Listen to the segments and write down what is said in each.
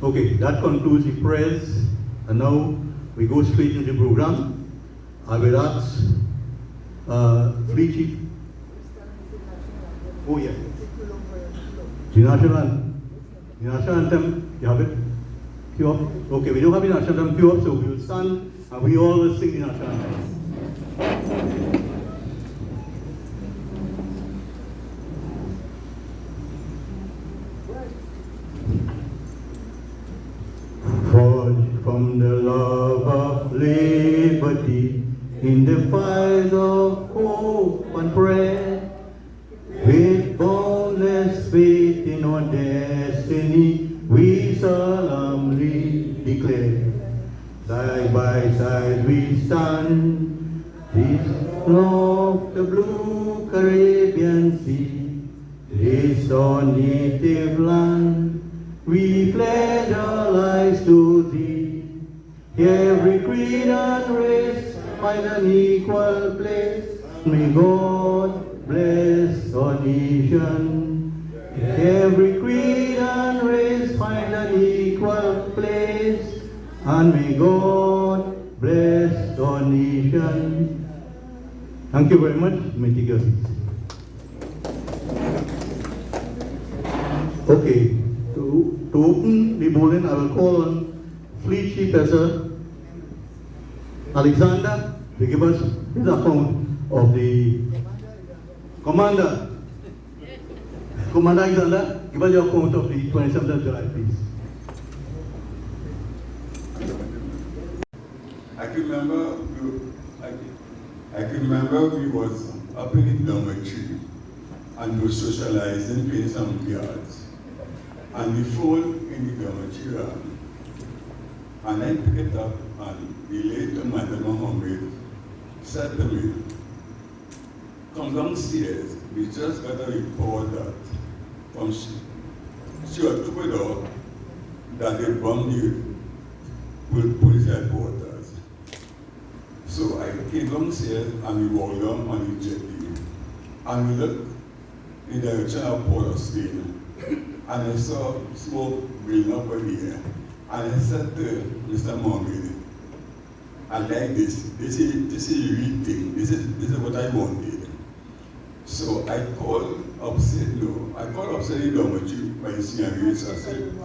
Okay, that concludes the prayers, and now we go straight into the program. I will ask Fleet Chief. Oh yeah. The national anthem, you have it? Queue up? Okay, we don't have the national anthem queue up, so we will stand and we all will sing the national anthem. Forged from the love of liberty, in the fires of hope and prayer, with boundless faith in our destiny, we solemnly declare, side by side we stand, this of the blue Caribbean Sea, this our native land, we pledge our lives to thee. Every creed and race find an equal place. May God bless our nation. Every creed and race find an equal place. And may God bless our nation. Thank you very much. You may take your seats. Okay, to open the bowling, I will call on Fleet Chief Alexander to give us his account of the Commander. Commander Alexander, give us your account of the 27th of July, please. I can remember we was up in the dormitory and we were socializing, playing some cards. And the phone in the dormitory ran. And I picked it up and the late Madam Mohammed said to me, come downstairs, we just got a report that from Ecuador that they bombed the police headquarters. So I came downstairs and we walked down on the jetty and we looked in the direction of Port of Spain. And I saw smoke building up over here. And I said to Mr. Mohammed, I like this. This is a real thing. This is what I wanted. So I called upstate the dormitory by the senior.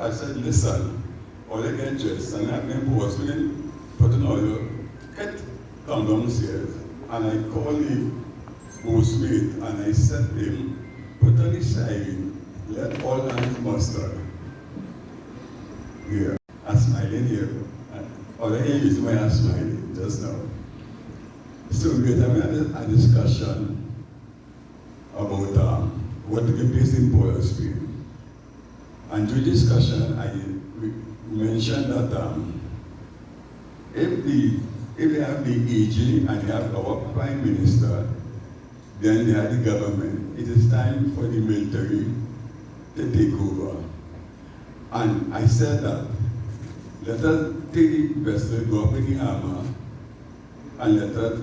I said, listen, all I get dressed and I've been posting, putting all your cat come downstairs. And I called the postmate and I said to him, put on the siren. Let all hands muster. Here, I'm smiling here. Already is why I'm smiling just now. So we were having a discussion about what took place in Port of Spain. And during discussion, I mentioned that if they have the AG and they have our Prime Minister, then they have the government. It is time for the military to take over. And I said that let us take the vessel, go up in the armor, and let us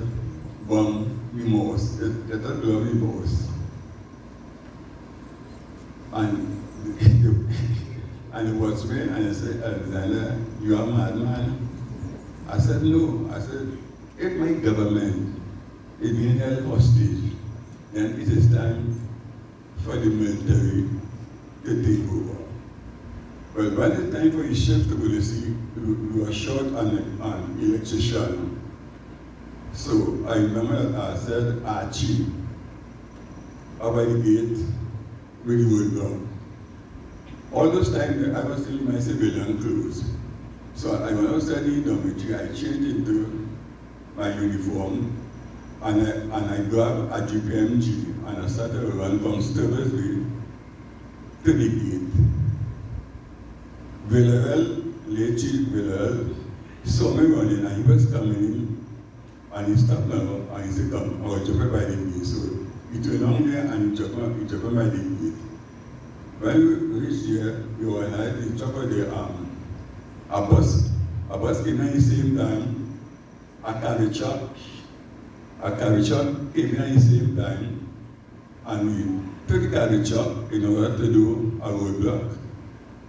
bomb the most, let us blow the most. And the watchman, and I said, Alexander, you are mad man. I said, no. I said, if my government is being held hostage, then it is time for the military to take over. But by the time for the shift to policy, we were short on an electrician. So I remember that I said, Archie, up by the gate, with the wood ground. All those times I was still in my civilian clothes. So when I was studying dormitory, I changed into my uniform and I grabbed a GPMG and I started to run from Stubbers Way to the gate. Villarreal, late Chief Villarreal, saw me running and he was coming in and he stopped now and he said, come, I was jumping by the gate. So he turned on there and he jumped by the gate. When we reached here, we were at the top of the a bus came at the same time, a carry truck came at the same time, and we took the carry truck in order to do a roadblock.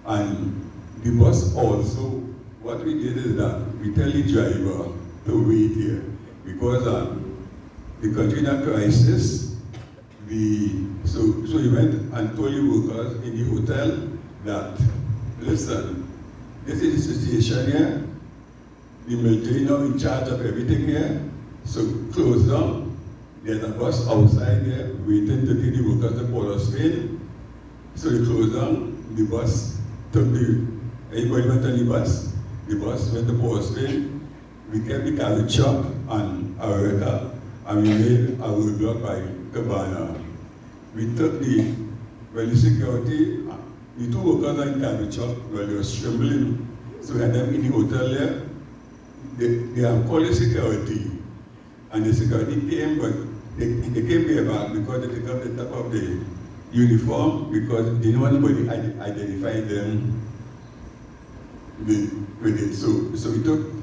And the bus also, what we did is that we tell the driver to wait here because the country in a crisis. So he went and told the workers in the hotel that, listen, this is the situation here. The military now in charge of everything here. So close down. There's a bus outside there waiting to take the workers to Port of Spain. So they closed down. The bus took everybody went on the bus. The bus went to Port of Spain. We kept the carriage shop and Areta, and we made a roadblock by Cabana. We took the security, the two workers are in carriage shop, well, they were trembling. So we had them in the hotel there. They have called the security, and the security came, but they came way back because they took up the top of the uniform because they didn't want anybody identify them with it. So we took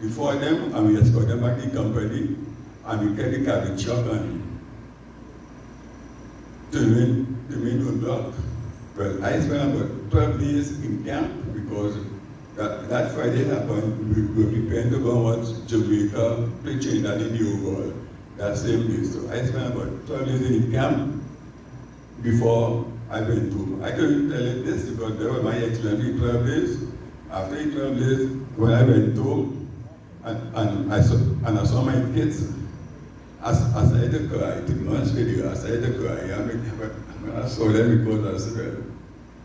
before them and we escorted them back to the company and we kept the cabin shop and to the main roadblock. Well, I spent about 12 days in camp because that Friday happened, we were preparing to go and watch Jamaica play Trinidad in the overall that same day. So I spent about 12 days in camp before I went home. I couldn't tell you this because that was my experience in 12 days. After 12 days, when I went home, and I saw my kids, I started to cry. To be honest with you, I started to cry. I mean, when I saw them because I said, well,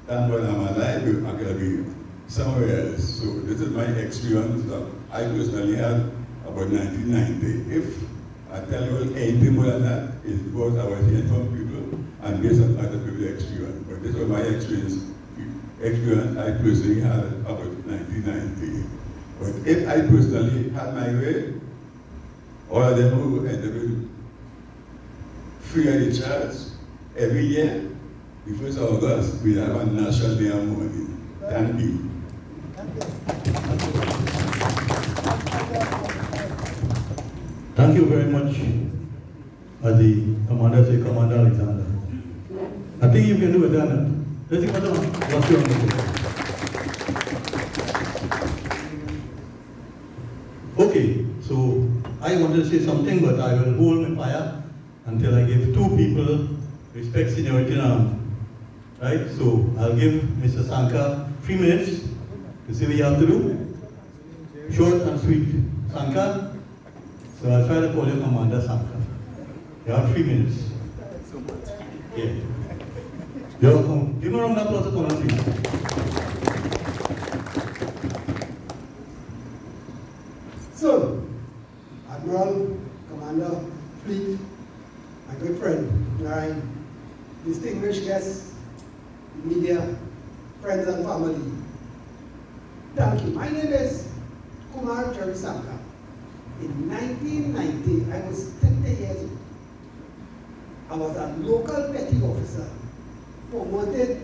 thank God I'm alive, I'm going to be somewhere else. So this is my experience that I personally had about 1990. If I tell you anything more than that, it's because I was hearing from people and based on other people's experience. But this was my experience I personally had about 1990. But if I personally had my way, all of them who ended up free of the charge, every year, the 1st of August, we have a National Day of Mourning. Thank you. Thank you very much, Commander Alexander. I think you can do it, Dana. Let's see what's your name. Okay, so I wanted to say something, but I will hold my fire until I give two people respect seniority now. Right? So I'll give Mr. Sanka 3 minutes to see what you have to do. Short and sweet. Sanka? So I'll try to call you Commander Sanka. You have 3 minutes. Yeah. You're welcome. Give me a round of applause to Commander, please. So, Admiral, Commander, Fleet, my good friend, my distinguished guests, media, friends and family. Thank you. My name is Kumar Jerry Sanka. In 1990, I was 30 years old. I was a local petty officer promoted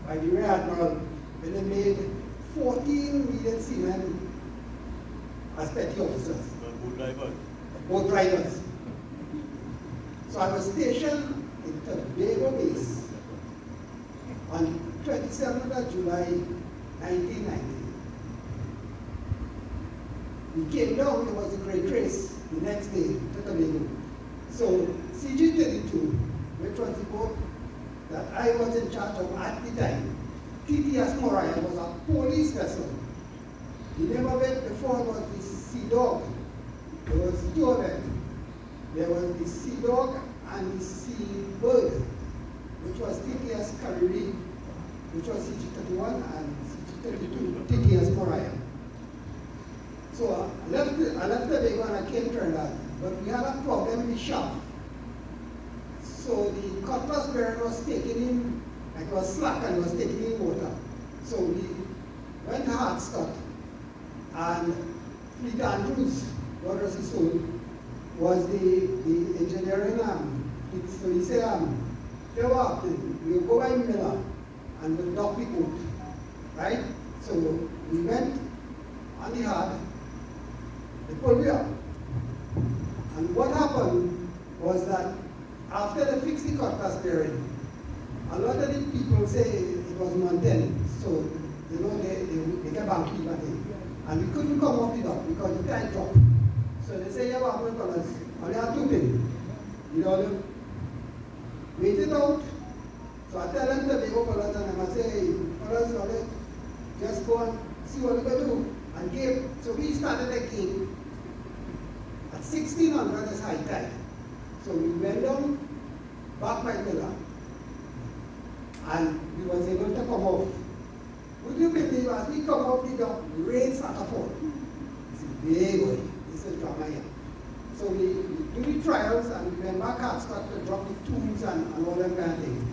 by the Rear Admiral when they made 14 million seamen as petty officers. Boat drivers. So I was stationed in Tobago base on 27th of July 1990. We came down, there was a great race the next day to Tobago. So CG-32, which was the boat that I was in charge of at the time, TTS Moriah was a police vessel. The name of it before was the Sea Dog. There was two of them. There was the Sea Dog and the Sea Bird, which was TTS Kariri, which was CG-31 and CG-32, TTS Moriah. So I left Tobago and I came to Trinidad, but we had a problem in the shaft. So the cutlass bearing was taking in, like it was slack and it was taking in water. So we went hard start. And Fleet Andrews, God rest his soul, was the engineering arm. So he said, we'll go by Miller and we'll dock the boat, right? So we went on the hard, they pulled me up. And what happened was that after they fixed the cutlass bearing, a lot of the people say it was mountain. So, you know, they bank leave at it. And we couldn't come off the dock because the tide dropped. So they say, yeah, well, I'm going to only have 2 pins. You know, wait it out. So I tell them to make up fellas and I say, hey, fellas, just go and see what we can do. And give. So we started the game at 1600 as high tide. So we went down back by pillar and we was able to come off. Would you believe as we come off the dock, the rain started to fall. It's a big way. This is drama here. So we do the trials and we went back at Scott to drop the tools and all that kind of thing.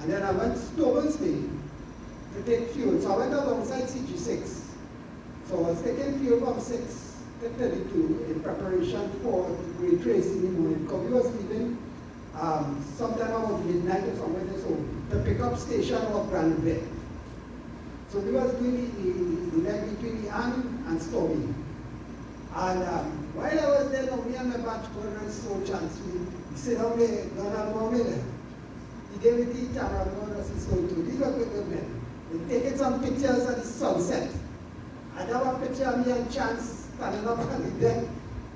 And then I went to Stoble's Bay to take fuel. So I went alongside CG6. So I was taking fuel from 6 to 32 in preparation for the great race in the morning. Because we was leaving sometime about midnight or somewhere so to pick up station of Grand Bay. So we was doing the leg between the Ann and Stormy. And while I was there, me and my batch brothers saw chance. We sit down there, Donald Mohammed. He gave me the camera, and so too. These were good men. They taking some pictures at the sunset. I have a picture of me and Chance standing up on the deck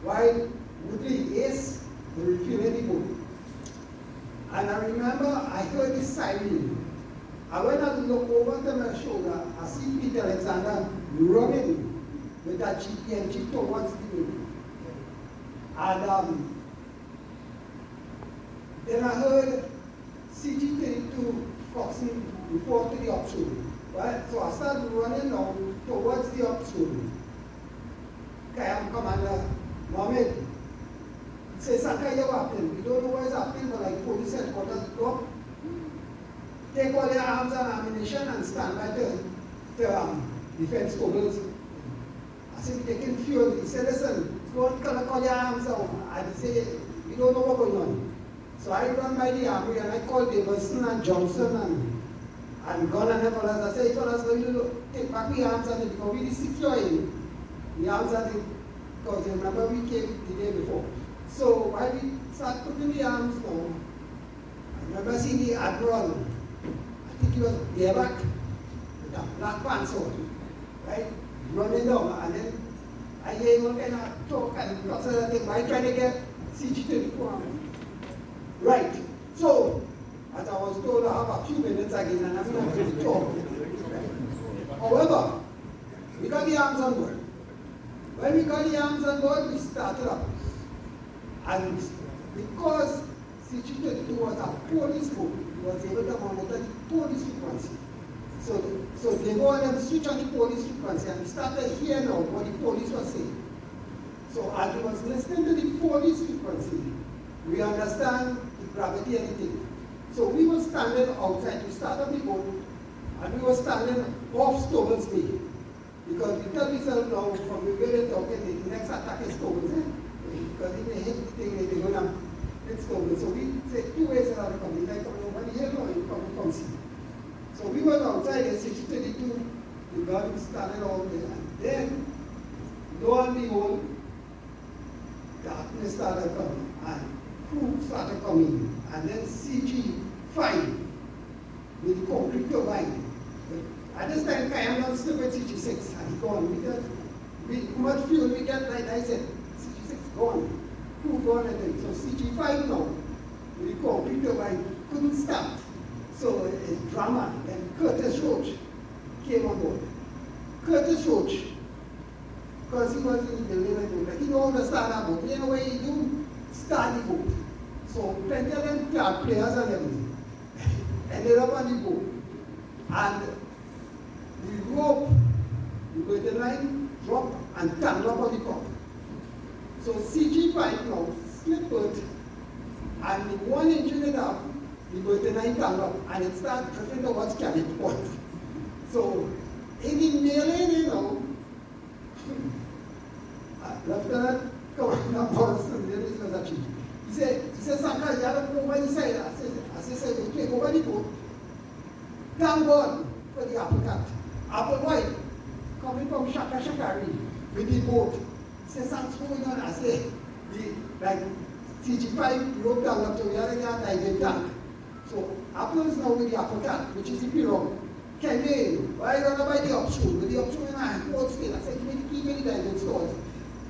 while Woodley Ace were refueling the boat. And I remember I heard this siren. I went and looked over to my shoulder. I see Peter Alexander running with that GPNG towards the boat. And then I heard CG32 Foxing report to the upstream. Right? So I started running down towards the upstream. Kayam Commander Mohammed. He says, Sanka, you're happening. We don't know what is happening, but like police headquarters, go. Take all your arms and ammunition and stand by the defense covers. I said, we're taking fuel. He said, listen, go and call your arms down. And he said, we don't know what's going on. So I run by the army and I called Davison and Johnson and Gunn and them fellas. I said, fellas, take back the arms and because we securing the arms and because you remember we came the day before. So while we start putting the arms down, I remember seeing the Admiral, I think he was bareback with a black pants on, right? Running down and then I hear him kind of talk and consider thing. Why trying to get CG34? Right. So, as I was told, I have a few minutes again and I'm not going to talk. However, we got the arms on board. When we got the arms on board, we started up. And because CG32 was a police boat, we was able to monitor the police frequency. So they go and switch on the police frequency and we started hearing out what the police was saying. So as we was listening to the police frequency, we understand the gravity and the thing. So we were standing outside, we started the boat, and we were standing off Stoble's Bay. Because we tell ourselves now, from the way they're talking, the next attack is Stoble's Bay. Because if they hit the thing, they're going to hit Stoble's. So we say 2 ways around the company, like over here, no, you come see. So we were outside at 6:32, the gun started out there, and then, lo and behold, darkness started coming, and crew started coming, and then CG5 with the concrete turbine. At this time, I am not stupid CG6, and he gone. How much fuel we get? Like I said, CG6 gone, crew gone, and then so CG5 now with the concrete turbine couldn't start. So it's drama. Then Curtis Roach came on board. Curtis Roach, because he was in the building, like he don't understand that boat. You know what he do? Start the boat. So plenty of them players and everything ended up on the boat. And the rope, the line drop and tangle up on the top. So CG5 now split boat and the one engine it up, the boat line tangle up and it started drifting towards Cabin Point. So in the melee, you know, Lieutenant Commander Morrison, there is a chief. He said, Sanka, you have to go over the side. I said, we take over the boat. Thank God for the apple cat. Apple white, coming from Shakari with the boat. He said, something's going on. I said, like CG5 rope down up to the other guy, I did tank. So Apple is now with the apple cat, which is the pirogue. Can they, why don't I buy the option? With the option in hand. dining stores.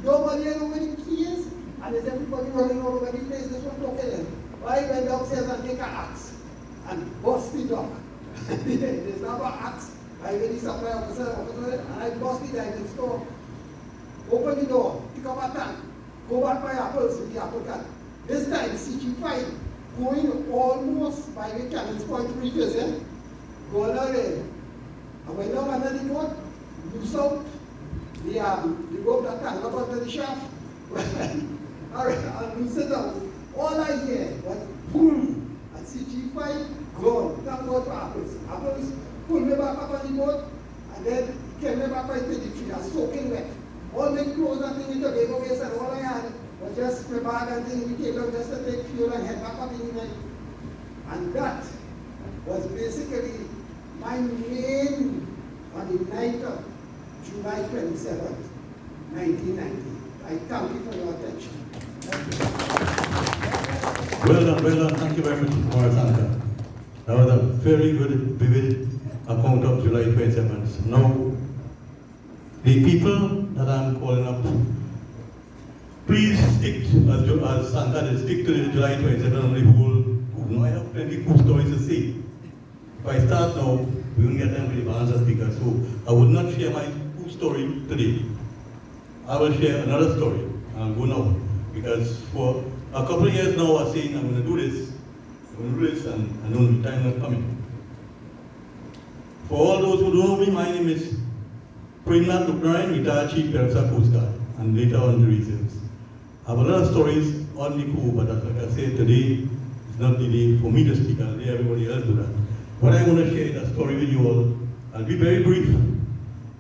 Nobody know where the key is, and there's everybody running all over the place. This one talking them. I went downstairs and take an axe and bust the door. There's never axe. I really supply officer, and I bust the dining store. Open the door, pick up a tank, go back by apples with the apple cart. This time, CG5, going almost by the Cannons Point Reefers, go down there. And when down under the boat, loose out the rope that tangled up under the shaft. Alright, I'll loose it out. All I hear was boom, and CG5 gone. Thank God for apples. Apples pulled me back up on the boat, and then came me back by 23, and soaking wet. All my clothes and things in the Tobago base, and all I had was just my bag and things. We came down just to take fuel and head back up in the night. And that was basically my main on the night of July 27th, 1990. I thank you for your attention. Thank you. Well done. Thank you very much, Morris Anka. That was a very good, vivid account of July 27th. Now, the people that I'm calling up, please stick, as Sanka did, stick to the July 27th on the whole. Now I have plenty of cool stories to say. If I start now, we won't get time for the balance of speakers. So I would not share my cool story today. I will share another story. I'll go now. Because for a couple of years now, I was saying I'm going to do this, and I know the time is not coming. For all those who don't know me, my name is Premnath Luknarayan, retired Chief Director Coast Guard, and later on the reserves. I have a lot of stories on the coup, but like I said, today is not the day for me to speak. I'll let everybody else do that. What I want to share is a story with you all. I'll be very brief,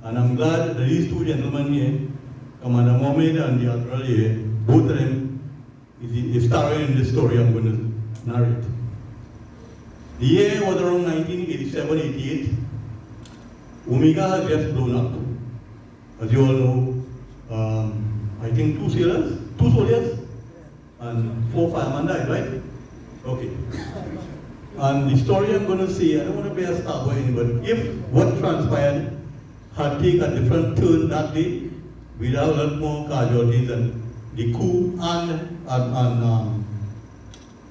and I'm glad that these two gentlemen here, Commander Mohammed and the Admiral here, both of them is starring in this story I'm going to narrate. The year was around 1987-88. Omega had just blown up. As you all know, I think two soldiers, and 4 firemen died, right? Okay. And the story I'm going to say, I don't want to be a star boy, but if what transpired had taken a different turn that day, we'd have a lot more casualties than the coup and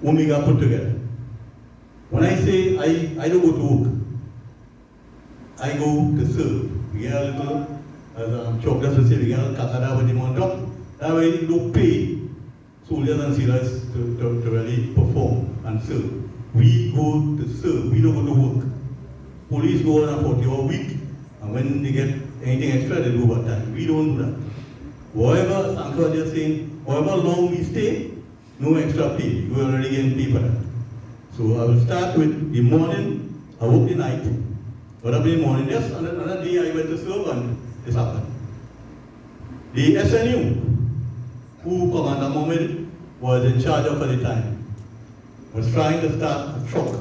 Omega put together. When I say I don't go to work, I go to serve. We get a little, as Chuck does say, we get a little kakada with him on top. That way you don't pay soldiers and sailors to really perform and serve. We go to serve, we don't go to work. Police go on a 40-hour week, and when they get anything extra, they do overtime. We don't do that. Whatever, Sanka was just saying, however long we stay, no extra pay. We already getting paid for that. So I will start with the morning, I work the night. Got up in the morning, just another day I went to serve and this happened. The SNU, who Commander Mohammed was in charge of at the time, was trying to start a truck.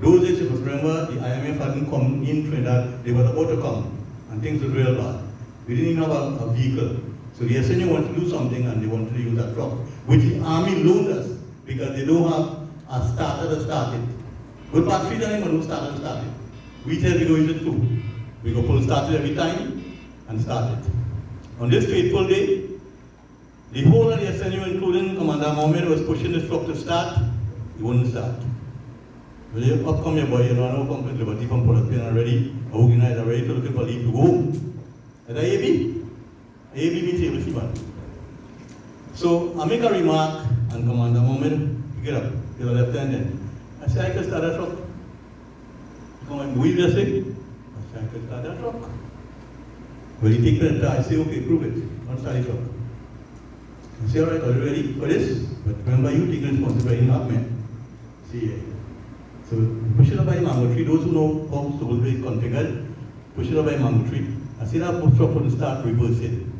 Those days, you must remember, the IMF hadn't come in Trinidad, they were about to come, and things were real bad. We didn't even have a vehicle. So the SNU wanted to do something and they wanted to use that truck, which the Army loaned us because they don't have a starter to start it. Good battery time, but no starter to start it. We tell we go use it too. We go pull start it every time and start it. On this fateful day, the whole of the SNU, including Commander Mohammed, was pushing this truck to start. He wouldn't start. Well, you up come your boy, you know, I know come with Liberty from Port already, organized already to looking for leave to go home. Is that AB? AB means ABC. So I make a remark and Commander Mohammed, pick it up, you're a lieutenant. I say, I can start a truck. He come and we just say, I say, I can start a truck. Well, he take it, I say, okay, prove it. I'll start the truck. I say, all right, are you ready for this? But remember, you take responsibility, not me. See, so push it up by mango tree. Those who know how to be configured, push it up by mango tree. I see that truck will start reversing.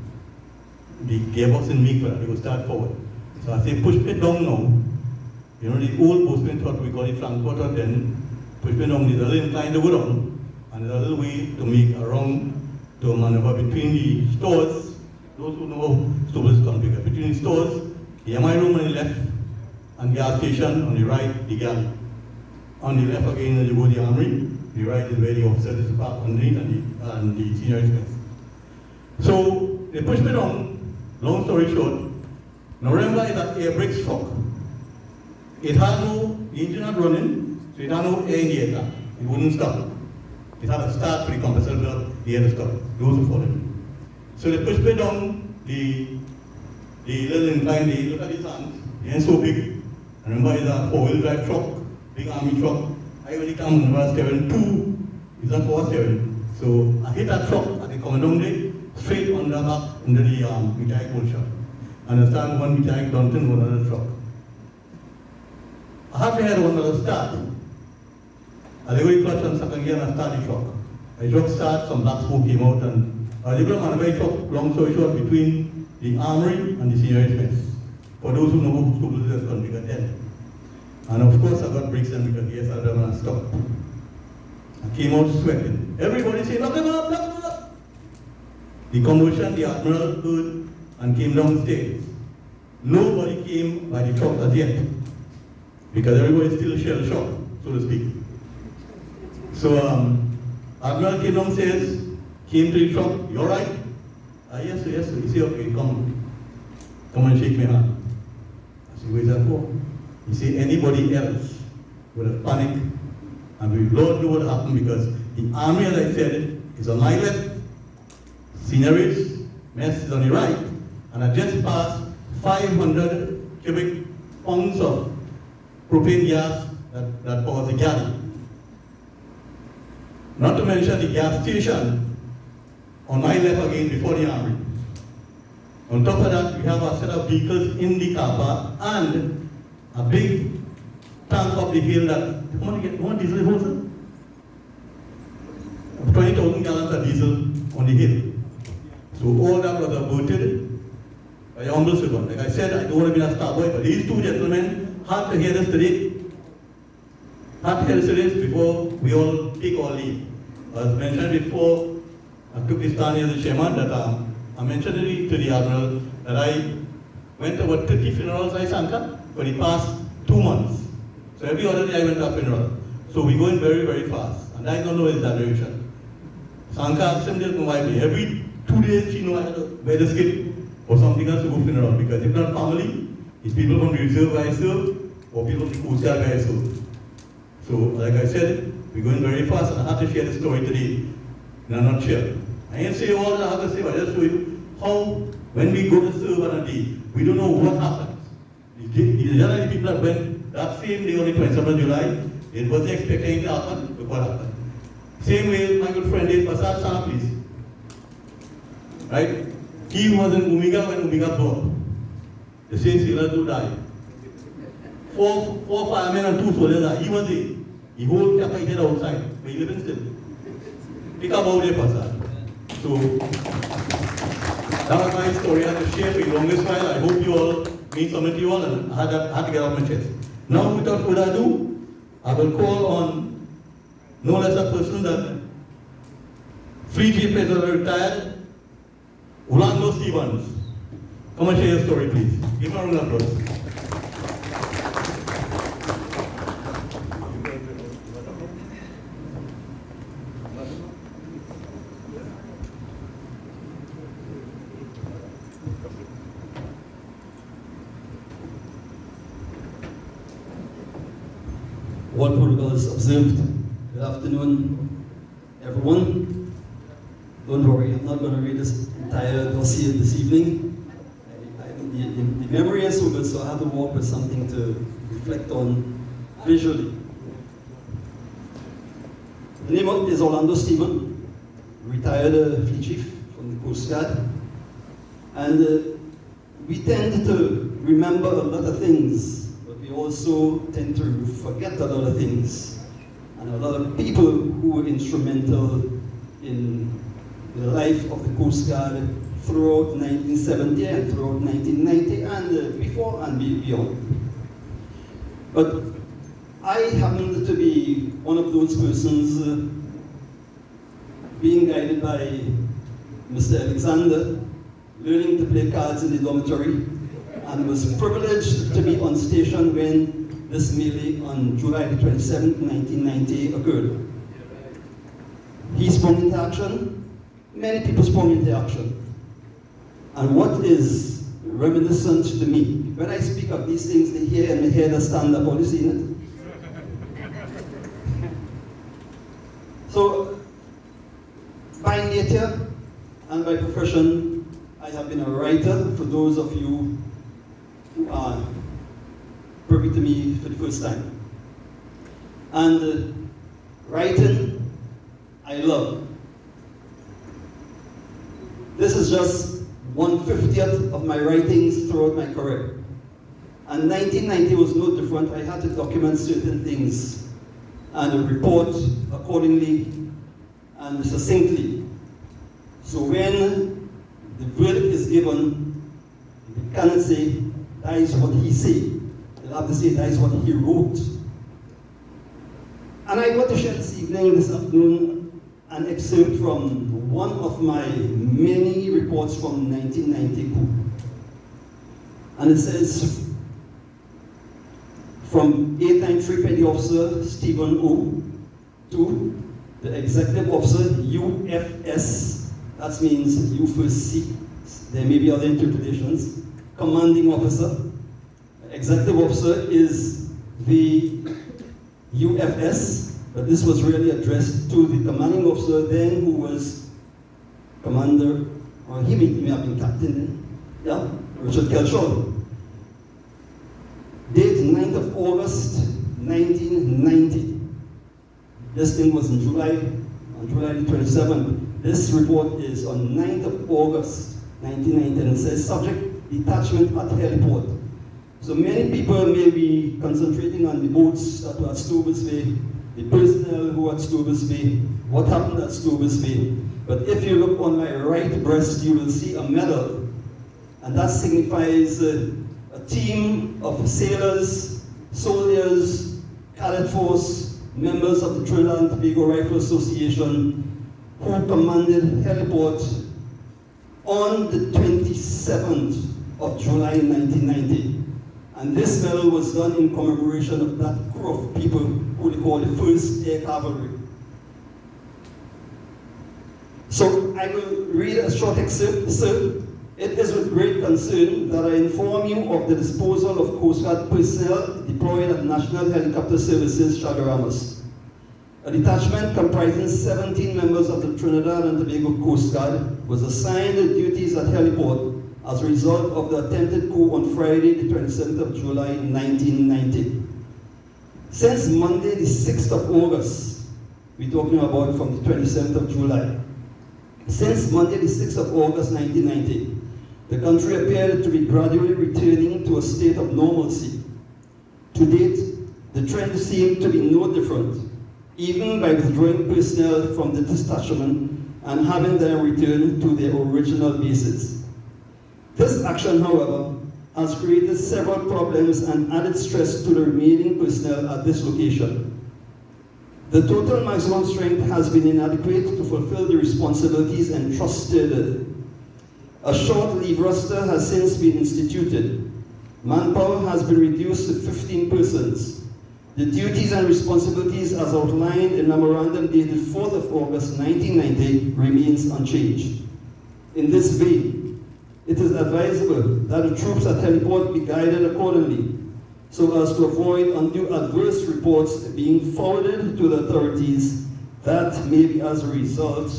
The gearbox in me, it will start forward. So I say, push it down now. You know, the old boatman thought we call it transporter then. Push it down, there's a little incline to go down, and there's a little way to make a round to maneuver between the stores. Those who know how stores is configured. Between the stores, the MI room on the left, and gas station on the right, the galley. On the left again, you go the armory. The right is where the officer is parked underneath and the senior express. So they pushed me down, long story short. November is an air brakes truck. It had no, the engine not running, so it had no air in the air. It wouldn't stop. It had a start for the compressor valve, the air to stop. Those who followed. So they pushed me down the little incline, they look at his hands, they ain't so big. I remember it's a 4-wheel drive truck, big army truck. I only come when I was steering 2, it's not power steering. So I hit that truck at the coming down there, straight on the back, under the metallic wheel shot. And I stand one metallic Dunton, one other truck. I had to head one other start. I go to clutch and second gear and I start the truck. The truck starts, some black smoke came out, and I was able to maneuver the truck, long story short, between the armory and the senior mess. For those who know who schools in this country got dead. And of course I got brakes and because yes, I don't want to stop. I came out sweating. Everybody said, lock him up, lock him up. The commotion, the admiral heard and came downstairs. Nobody came by the truck as yet. Because everybody still shell shocked, so to speak. So admiral came downstairs, came to the truck, you alright? Yes sir, yes sir. He said, okay, come and shake my hand. I said, where's that for? He said, anybody else would have panicked, and we Lord knew what happened because the army, as I said, is on my left, sceneries, mess is on the right, and I just passed 500 cubic pounds of propane gas that powers the galley. Not to mention the gas station on my left again before the army. On top of that, we have a set of vehicles in the car park and a big tank up the hill that, how much diesel it holds? 20,000 gallons of diesel on the hill. So all that was aborted by a humble servant. Like I said, I don't want to be a star boy, but these two gentlemen had to hear this today. Had to hear this today before we all take our leave. As mentioned before, I took this stand as the chairman that I mentioned to the Admiral that I went to about 30 funerals I Sanka for the past 2 months. So every other day I went to a funeral. So we're going very, very fast. And I don't know exaggeration. Sanka simply know why every 2 days she know I had to wear the skip or something else to go funeral. Because if not family, it's people from the reserve where I serve or people from the Coast Guard where I serve. So like I said, we're going very fast and I have to share the story today in a nutshell. I ain't say all I have to say, but I just show you how when we go to serve on a day, we don't know what happens. The people that went that same day on the 27th of July, it wasn't expecting anything to happen, look what happened. Same way my good friend did, Passat Sana, please. Right? He was in Umiga when Umiga blew up. The same sailor do die. Four firemen and 2 soldiers died. He was there. He whole kept his head outside, but he living still. Pick up out there, Passat. So, that was my story. I had to share for the longest while. I hope you all mean something to you all, and I had to get off my chest. Now, without further ado, I will call on no less a person than Fleet Chief President retired, Orlando Stevens. Come and share your story, please. Give him a round of applause. All protocols observed. Good afternoon, everyone. Don't worry, I'm not going to read this entire dossier this evening. The memory is so good, so I have to walk with something to reflect on visually. The name is Orlando Stevens, retired fleet chief from the Coast Guard. And we tend to remember a lot of things, but we also tend to forget a lot of things. And a lot of people who were instrumental in the life of the Coast Guard throughout 1970 and throughout 1990 and before and beyond. But I happened to be one of those persons being guided by Mr. Alexander, learning to play cards in the dormitory, and was privileged to be on station when this melee on July the 27th, 1990 occurred. He sprung into action many people sprung into action. And what is reminiscent to me, when I speak of these things, they hear in my head a stand up. Have you seen it? So, by nature and by profession, I have been a writer, for those of you who are privy to me for the first time. And writing, I love. This is just 1/50th of my writings throughout my career. And 1990 was no different. I had to document certain things and report accordingly and succinctly. So when the verdict is given, you cannot say, that is what he said. You'll have to say, that is what he wrote. And I want to share this evening, this afternoon, an excerpt from one of my many reports from 1992. And it says, from 893 Petty Officer Stephen O. to the Executive Officer UFS, that means you first seek, there may be other interpretations, Commanding Officer. Executive Officer is the UFS, but this was really addressed to the Commanding Officer then, who was Commander, or he may have been Captain then, yeah, Richard Kelshaw. Date 9th of August 1990. This thing was in July, on July the 27th. This report is on 9th of August 1990, and it says, subject, detachment at heliport. So many people may be concentrating on the boats that were at Stobers Bay, the personnel who were at Stobers Bay, what happened at Stobers Bay. But if you look on my right breast, you will see a medal, and that signifies a team of sailors, soldiers, cadet force, members of the Trinidad and Tobago Rifle Association, who commanded heliport on the 27th of July 1990. And this medal was done in commemoration of that crew of people who they call the 1st Air Cavalry. So I will read a short excerpt. Sir, it is with great concern that I inform you of the disposal of Coast Guard personnel deployed at National Helicopter Services, Chaguaramas. A detachment comprising 17 members of the Trinidad and Tobago Coast Guard was assigned duties at heliport as a result of the attempted coup on Friday, the 27th of July, 1990. Since Monday, the 6th of August, we're talking about from the 27th of July. Since Monday, the 6th of August, 1990, the country appeared to be gradually returning to a state of normalcy. To date, the trend seemed to be no different, even by withdrawing personnel from the detachment and having them return to their original bases. This action, however, has created several problems and added stress to the remaining personnel at this location. The total maximum strength has been inadequate to fulfill the responsibilities entrusted. A short leave roster has since been instituted. Manpower has been reduced to 15 persons. The duties and responsibilities as outlined in memorandum dated 4th of August 1990 remains unchanged. In this vein, it is advisable that the troops at heliport be guided accordingly so as to avoid undue adverse reports being forwarded to the authorities that may be as a result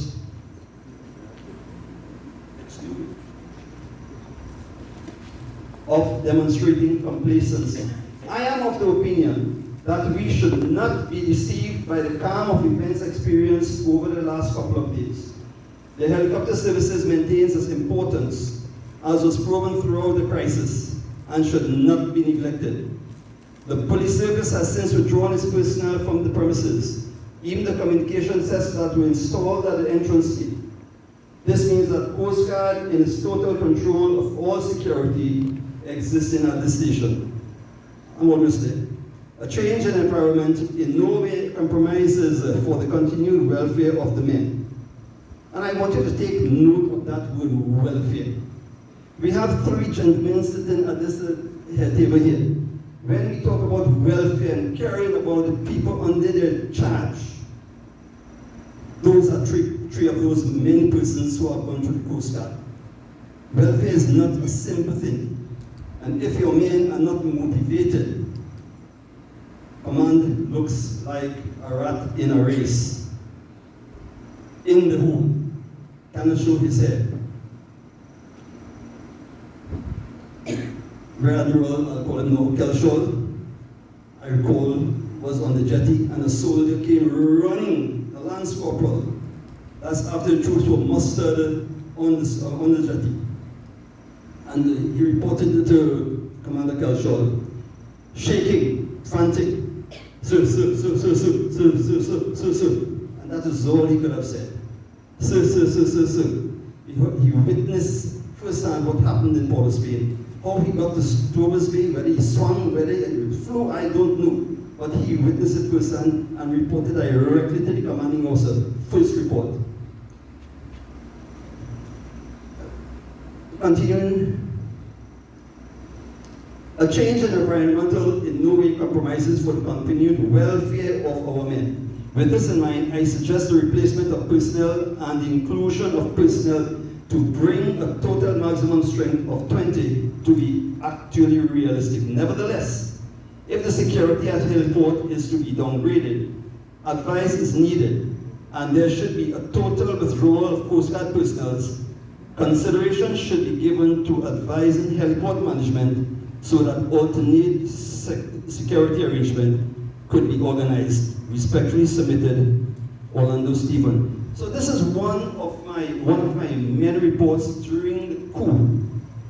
of demonstrating complacency. I am of the opinion that we should not be deceived by the calm of events experienced over the last couple of days. The helicopter services maintains its importance, as was proven throughout the crisis, and should not be neglected. The police service has since withdrawn its personnel from the premises, even the communication sets that were installed at the entrance gate. This means that Coast Guard, in its total control of all security existing at the station. And obviously, a change in environment in no way compromises for the continued welfare of the men. And I want you to take note of that word, welfare. We have 3 gentlemen sitting at this table here. When we talk about welfare and caring about the people under their charge, those are 3 three of those many persons who have gone through the Coast Guard. Welfare is not a simple thing. And if your men are not motivated, command looks like a rat in a race. In the home, cannot show his head. Rear Admiral, I'll call him now, Kelshol, I recall, was on the jetty and a soldier came running, a lance corporal. That's after the troops were mustered on the jetty. And he reported it to Commander Kelshol, shaking, frantic, sir. And that is all he could have said. Sir. He witnessed firsthand what happened in Port of Spain. How he got to Stobers Bay, whether he swam, whether he flew, I don't know. But he witnessed it firsthand and reported directly to the commanding officer. First report. Continuing, a change in environmental in no way compromises for the continued welfare of our men. With this in mind, I suggest the replacement of personnel and the inclusion of personnel to bring a total maximum strength of 20 to be actually realistic. Nevertheless, if the security at Hillport is to be downgraded, advice is needed, and there should be a total withdrawal of Coast Guard personnel. Consideration should be given to advising heliport management so that alternate security arrangement could be organized. Respectfully submitted, Orlando Stephen. So this is one of my many reports during the coup,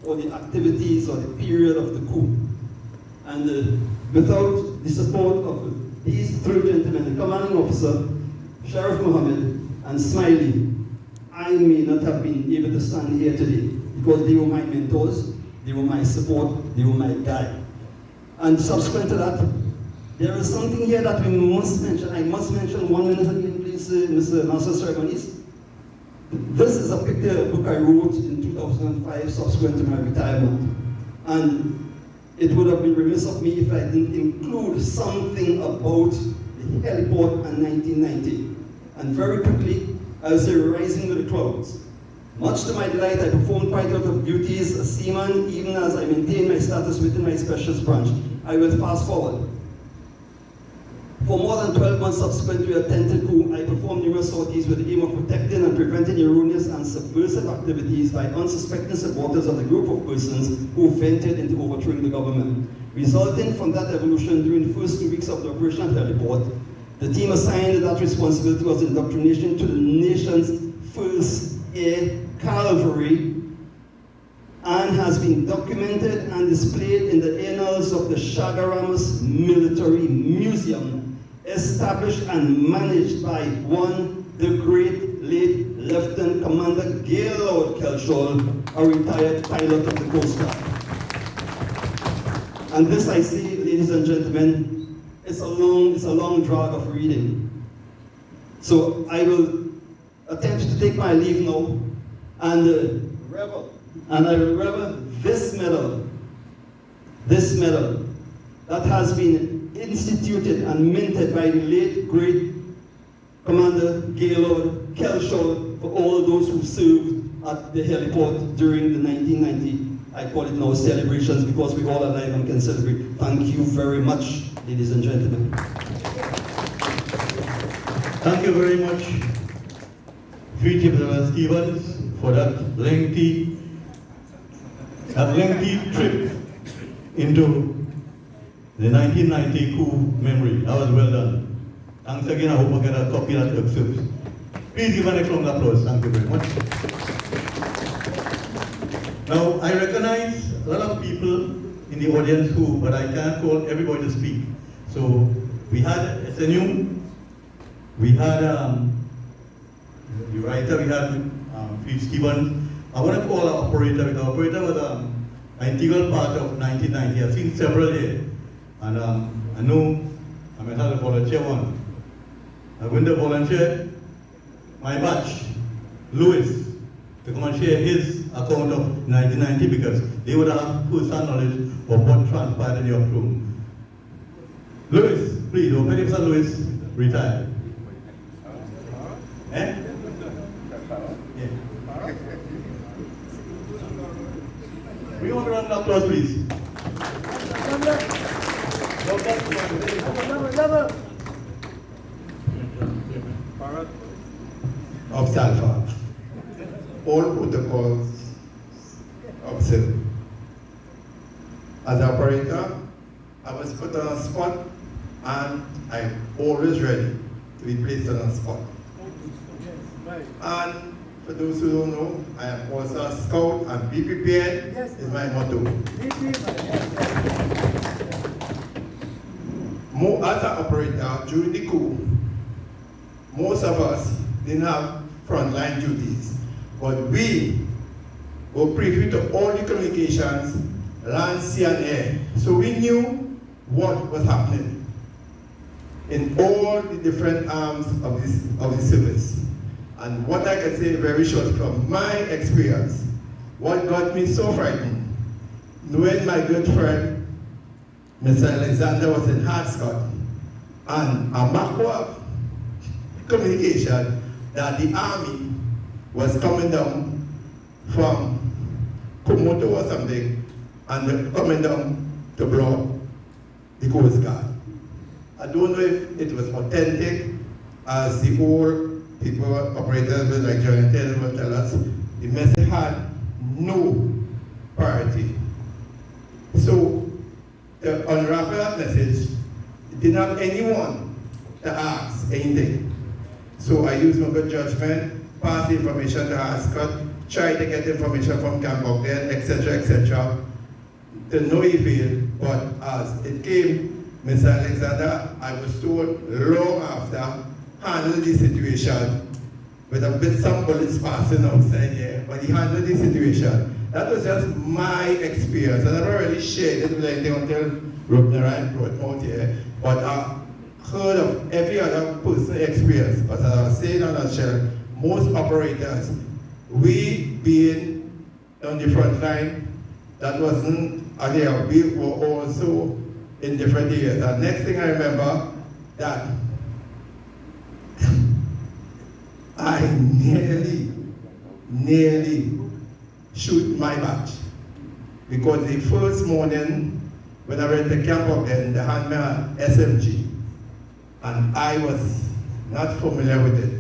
or the activities or the period of the coup. And without the support of these three gentlemen, the commanding officer, Sheriff Mohammed, and Smiley, I may not have been able to stand here today, because they were my mentors, they were my support, they were my guide. And subsequent to that, there is something here that we must mention. I must mention 1 minute again, please, Mr. Master of Ceremonies. This is a picture book I wrote in 2005, subsequent to my retirement. And it would have been remiss of me if I didn't include something about the heliport in 1990. And very quickly, I'll say rising with the clouds. Much to my delight, I performed quite a lot of duties as seaman, even as I maintained my status within my specialist branch. I will fast forward. For more than 12 months subsequent to a attempted coup, I performed numerous sorties with the aim of protecting and preventing erroneous and subversive activities by unsuspecting supporters of the group of persons who ventured into overthrowing the government. Resulting from that evolution during the first 2 weeks of the operation at Heliport, the team assigned that responsibility was indoctrination to the nation's first air cavalry, and has been documented and displayed in the annals of the Shagaramas Military Museum, established and managed by one, the great late Lieutenant Commander Gaylord Kelshol, a retired pilot of the Coast Guard. And this, I say, ladies and gentlemen, it's a long drag of reading. So I will attempt to take my leave now and I will revel this medal that has been instituted and minted by the late great Commander Gaylord Kelshol for all those who served at the heliport during the 1990, I call it now, celebrations, because we're all alive and can celebrate. Thank you very much, ladies and gentlemen. Thank you very much, Fleet General Stevens, for that lengthy trip into the 1990 coup memory. That was well done. Thanks again. I hope I get a copy of that excerpt. Please give an excellent applause. Thank you very much. Now, I recognize a lot of people in the audience but I can't call everybody to speak. So, we had SNU, we had the writer, we had Fleet Stevens. I want to call our operator. The operator was an integral part of 1990. I've seen several here. And I know I might have a volunteer one. I'm going to volunteer my batch, Louis, to come and share his account of 1990, because they would have first-hand knowledge of what transpired in the room. Louis, please, Open Louis, retire. of round of applause, please. Of Salfa. All protocols observed. As an operator, I was put on a spot and I'm always ready to be placed on a spot. And for those who don't know, I am also a scout and be prepared is my motto. As an operator, during the coup, most of us didn't have frontline duties, but we were privy to all the communications, land, sea, and air. So we knew what was happening in all the different arms of the service. And what I can say very short from my experience, what got me so frightened, knowing my good friend, Mr. Alexander, was in Hartscott, and a macro communication that the army was coming down from Komodo or something, and they're coming down to block the Coast Guard. I don't know if it was authentic, as the old people, operators like Jonathan will tell us, the message had no priority. So to unravel that message, it didn't have anyone to ask anything. So I used my good judgment, pass the information to Ascot, try to get information from Camp Ogden, etc., to no avail. But as it came, Mr. Alexander, I was told long after, handle the situation with a bit some bullets passing outside here, but he handled the situation. That was just my experience. I never really shared it with anything until Rupner and brought out here, but I heard of every other person's experience. But as I was saying in a nutshell, most operators, we being on the front line, that wasn't there. We were also in different areas. And next thing I remember, that I nearly shoot my batch. Because the first morning, when I went to Camp Ogden, they had me an SMG. And I was not familiar with it.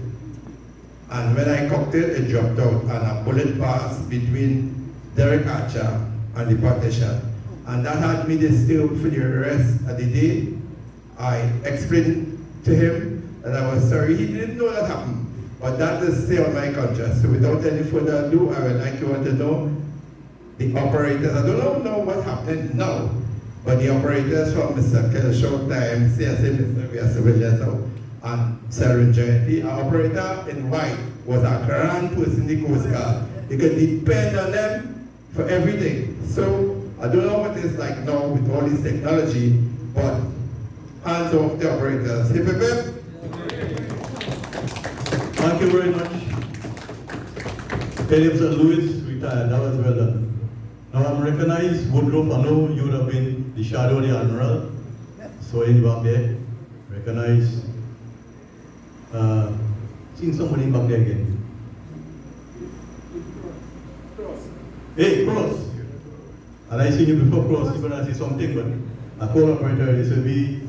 And when I cocked it, it dropped out, and a bullet passed between Derek Archer and the partition. And that had me disturbed for the rest of the day. I explained to him that I was sorry. He didn't know that happened. But that is still on my conscience. So without any further ado, I would like you all to know the operators. I don't know what's happening now, but the operators from Mr. Kelshaw time, CSA, Mr. We are civilians now, and Sarah Joyety, our operator in white was a grand person in the Coast Guard. You could depend on them for everything. So I don't know what it's like now with all this technology, but hands off the operators. Hip hip hip. Thank you very much. Phillips and Lewis retired. That was well done. Now I'm recognized Woodruff. I know you would have been the shadow of the Admiral. So in the back there, recognize. Seen somebody in back there again. Hey, Cross. And I seen you before, Cross. You're gonna say something, but I call operator. This will be.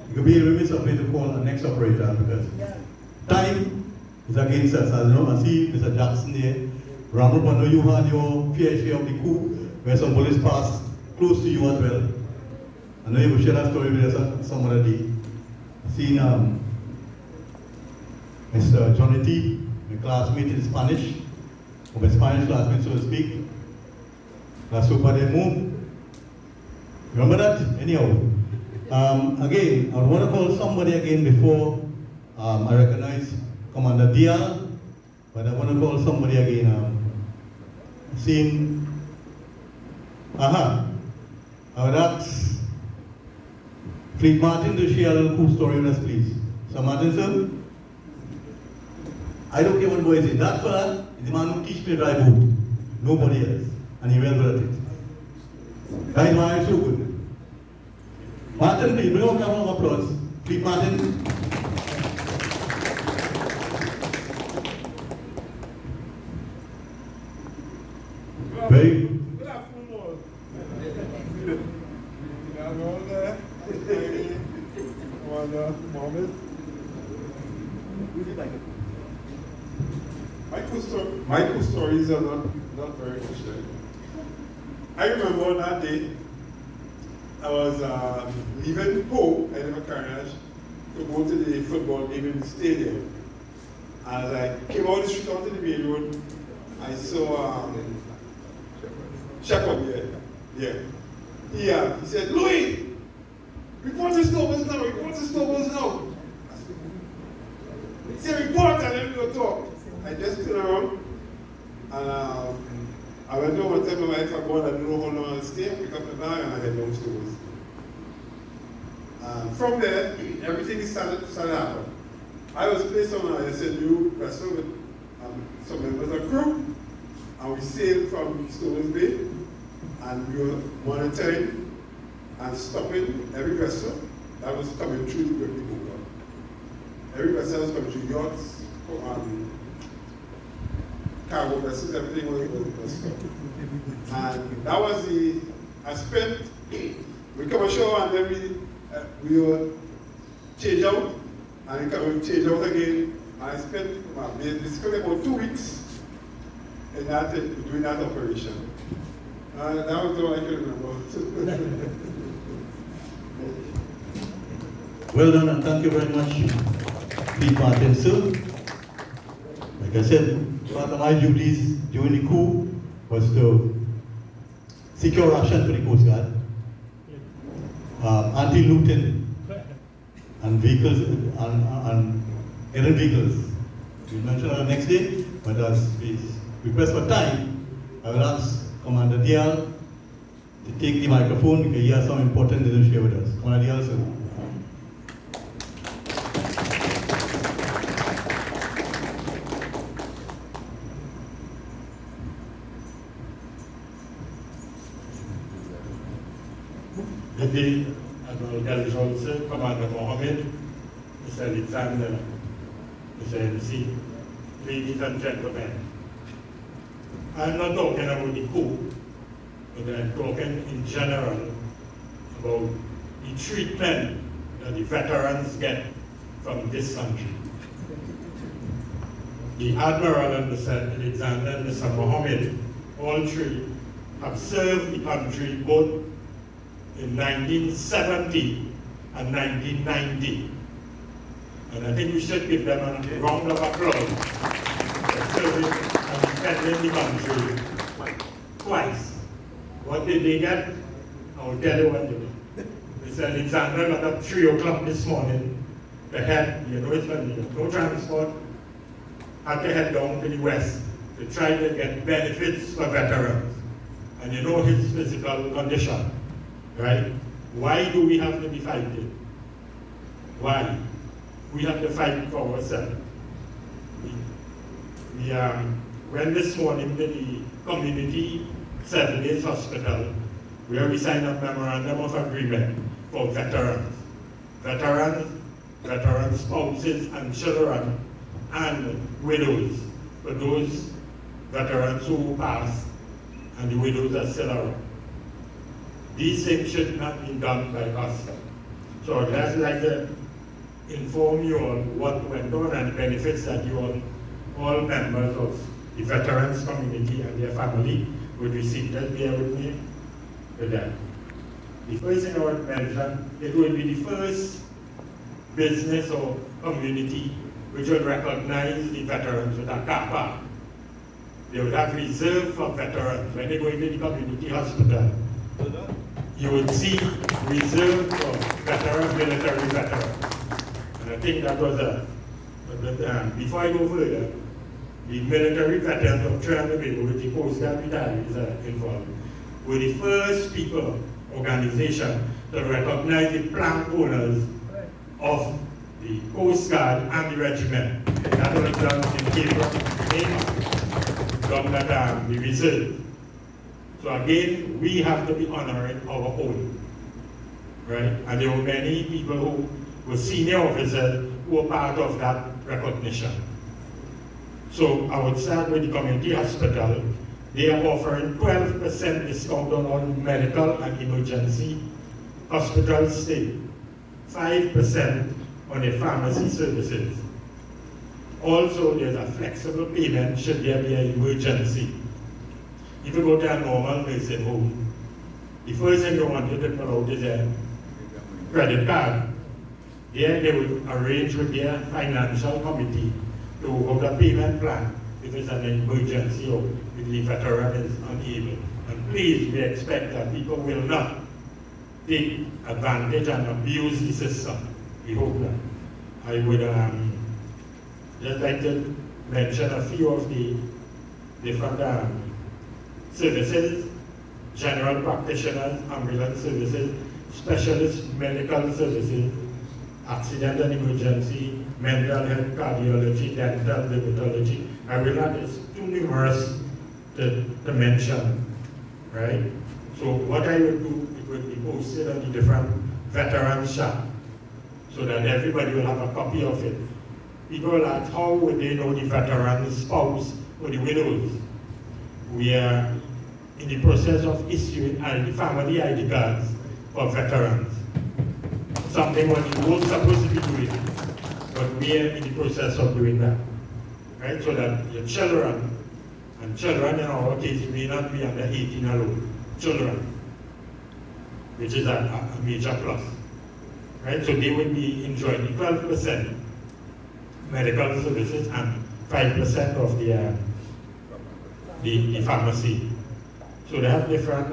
It could be a remiss of me to call the next operator because time is against us. I know, I see Mr. Jackson there. Ramrup, I know you had your fair share of the coup where some bullets passed close to you as well. I know you will share that story with us some other day. Seen Mr. Johnny T, my classmate in Spanish, or my Spanish classmate, so to speak. La Sopa de Mu. Remember that? Anyhow. Again, I want to call somebody again before I recognize Commander Dial, but I want to call somebody again. Seeing, I would ask Fleet Martin to share a little cool story with us, please. So Martin, sir, I don't care what boy is. That fella is the man who teach me to drive boat. Nobody else. And he well good at it. That is why I'm so good. Martin, please, bring up a round of applause. Fleet Martin. Very good. Good afternoon, all. My two stories are not very Christian. I remember on that day, I was leaving home, I live in Carnage, to go to the football game in the stadium. And as I came out the street onto the main road, I saw Shepherd, yeah. He said, Louis, report the Stokers now, report the Stokers now. He said, report, and then we will talk. I just turned around, and I went over and told my wife, I didn't know how long I'd stay, pick up the bag, and I head downstairs. From there, everything started happening. I was placed on a new vessel with some members of the crew, and we sailed from Stokers Bay, and we were monitoring and stopping every vessel that was coming through the Boca. Every vessel was coming through yachts, cargo vessels, everything was stopped. And that was I spent, we come ashore and then we were changed out, and we change out again. And I spent basically about 2 weeks in doing that operation. That was all I can remember. Well done, and thank you very much, Pete Martin. So, like I said, part of my duties during the coup was to secure ration for the Coast Guard, anti-looting, and vehicles, and errant vehicles. We'll mention that the next day, but as we request for time, I will ask Commander Dial to take the microphone because he has some important news to share with us. Commander Dial, sir. Jadi, Admiral Johnson, Commander Mohammed, Mr. Alexander, Mr. MC, ladies and gentlemen, I'm not talking about the coup, but I'm talking in general about the treatment that the veterans get from this country. The Admiral and Mr. Alexander and Mr. Mohammed, all three, have served the country both in 1970 and 1990. And I think we should give them a round of applause for serving and defending the country twice. What did they get? I will tell you what they did. Mr. Alexander got up 3 o'clock this morning to head, it's when no transport, had to head down to the west to try to get benefits for veterans. And you know his physical condition. Right? Why do we have to be fighting? Why? We have to fight for ourselves. We went this morning to the community 7 days hospital where we signed a memorandum of agreement for veterans. Veterans, spouses and children and widows. For those veterans who passed and the widows are still around. These things should not be done by us. So I'd just like to inform you on what went on and the benefits that you all members of the veterans community and their family would receive. Just bear with me with that. The first thing I want to mention, it will be the first business or community which will recognize the veterans with a car park. They would have reserved for veterans. When they go into the community hospital, you would see reserved for military veterans. And I think that was before I go further, the military veterans of Trinidad and Tobago, which the Coast Guard retirees are involved, were the first people, organization, to recognize the plant owners of the Coast Guard and the regiment. That was done in April, done that the reserve. So again, we have to be honoring our own, right? And there were many people who were senior officers who were part of that recognition. So I would start with the community hospital. They are offering 12% discount on all medical and emergency hospital stay, 5% on the pharmacy services. Also, there's a flexible payment should there be an emergency. If you go to a normal nursing home, the first thing you wanted to pull out is a credit card. There they will arrange with their financial committee to hold a payment plan if it's an emergency or if the veteran is unable. And please, we expect that people will not take advantage and abuse the system. We hope that. I would just like to mention a few of the different services: general practitioners, ambulance services, specialist medical services, accident and emergency, mental health, cardiology, dental, dermatology. I realize it's too numerous to mention, right? So what I would do, it would be posted on the different veteran shop so that everybody will have a copy of it. People will ask, how would they know the veteran's spouse or the widows? We are in the process of issuing family ID cards for veterans. Something what you were supposed to be doing, but we are in the process of doing that. Right? So that your children, and children in our case may not be under 18 alone, children, which is a major plus. Right? So they will be enjoying 12% medical services and 5% of the pharmacy. So they have different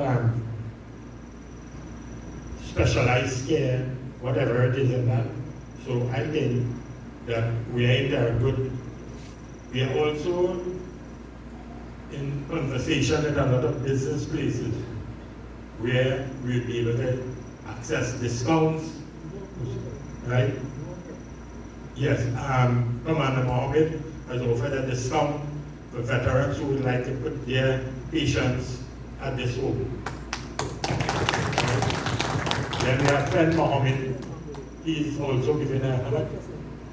specialized care, whatever it is in that. So I think that we are in there good. We are also in conversation with a lot of business places where we'll be able to access discounts, right? Yes, Commander Mohammed has offered a discount for veterans who would like to put their patients at this home. Then we have friend Mohammed, he's also given a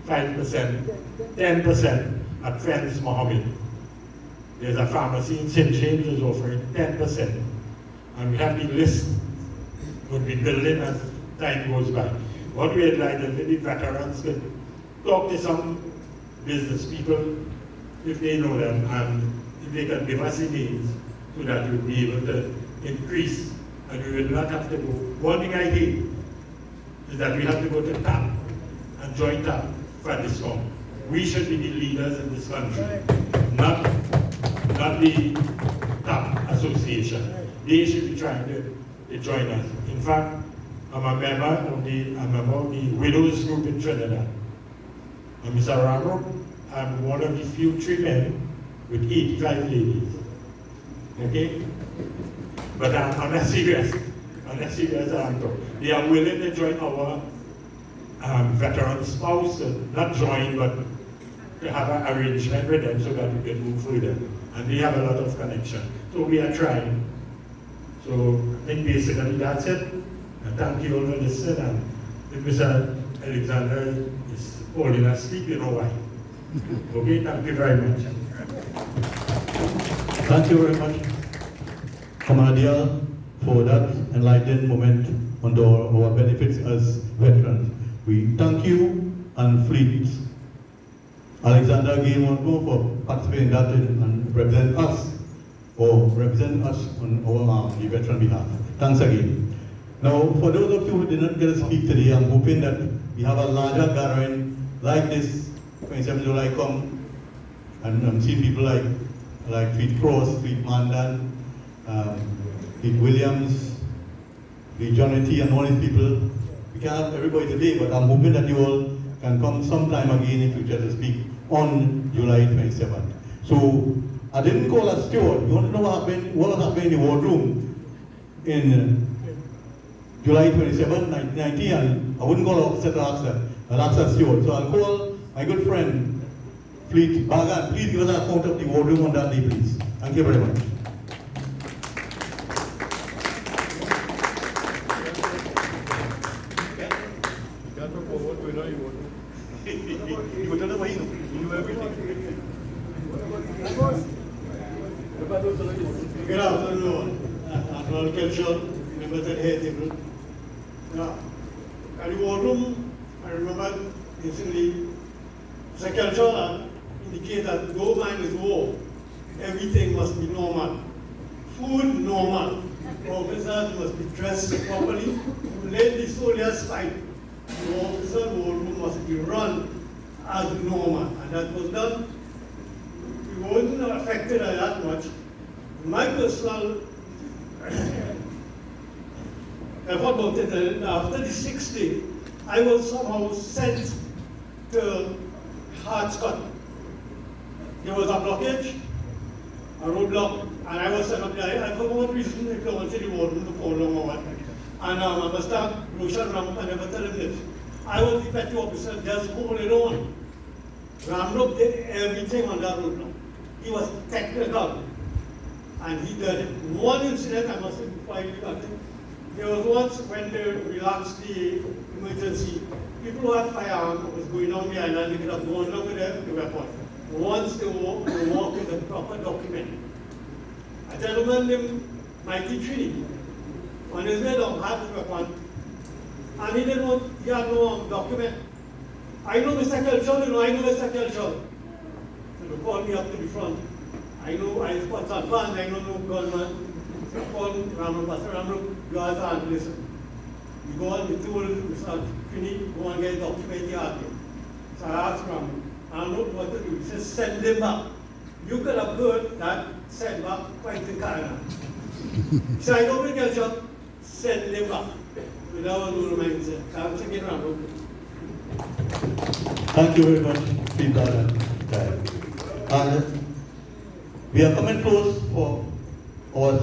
5%, 10% at Friends Mohammed. There's a pharmacy in St. James is offering 10%. And we have the list would be building as time goes by. What we'd like is maybe veterans could talk to some business people if they know them, and if they can give us the names so that we'll be able to increase and we will not have to go. One thing I hate is that we have to go to TAP and join TAP for discount. We should be the leaders in this country, not the TAP association. They should be trying to join us. In fact, I'm a member of the widows group in Trinidad. And Mr. Ramo, I'm one of the few 3 men with 85 ladies. Okay? But I'm not serious. I'm not serious. They are willing to join our veteran spouse, not join, but to have an arrangement with them so that we can move further. And they have a lot of connection. So we are trying. So I think basically that's it. And thank you all for listening. And if Mr. Alexander is holding us asleep, you know why. Okay, thank you very much. Thank you very much, Commander Dial, for that enlightening moment on our benefits as veterans. We thank you and Fleet Alexander again for participating in that and represent us on our the veteran behalf. Thanks again. Now, for those of you who did not get to speak today, I'm hoping that we have a larger gathering like this, 27th July come, and I'm seeing people like Fleet Cross, Fleet Mandan, Fleet Williams, Fleet Johnny and all these people. We can't have everybody today, but I'm hoping that you all can come sometime again in future to speak on July 27th. So I didn't call a steward. You want to know what happened in the wardroom in July 27, 1990, and I wouldn't call an officer to ask that. I'll ask a steward. So I'll call my good friend, Fleet Bagan. Please give us an account of the wardroom on that day, please. Thank you very much. Good afternoon, National Council, members of the head table. Now, at the war room, I remember Basically, Secretary indicated that no man is war. Everything must be normal. Food, normal. Officers must be dressed properly. Let the soldiers fight. The officer room must be run as normal. And that was done. We weren't affected that much. My personal effort about it, after the 6th day, I was somehow sent to Hartscott. There was a blockage, a roadblock, and I was sent up there. I for what reason, if I wanted the warden to follow along or what. And I must have Roshan Ram, I never tell him this. I was the petty officer just holding on. Ramrup did everything on that roadblock. He was technical, and he did it. One incident, I must say, before I leave, I think, there was once when they relaxed the emergency, people who had firearms was going on the island, they could have gone down with the weapon. Once they walk with a proper document. A gentleman named Mikey Trini, on his way down, had the weapon, and he had no document. I know Mr. Kelchon, I know Mr. Kelchon. So they called me up to the front. I know I sponsor fund, I know no gunman. So I called Ramrup, Pastor Ramrup, you have to listen. You go on, you told Mr. Trini, go and get a document, he asked me. So I asked Ramrup. I don't know what to do. He says, send them back. You could have heard that send back quite the Canada. He said, I don't think I'll just send them back. Without no mindset. I'm checking around. Thank you very much, Sridhar and Kyle. And we are coming close for our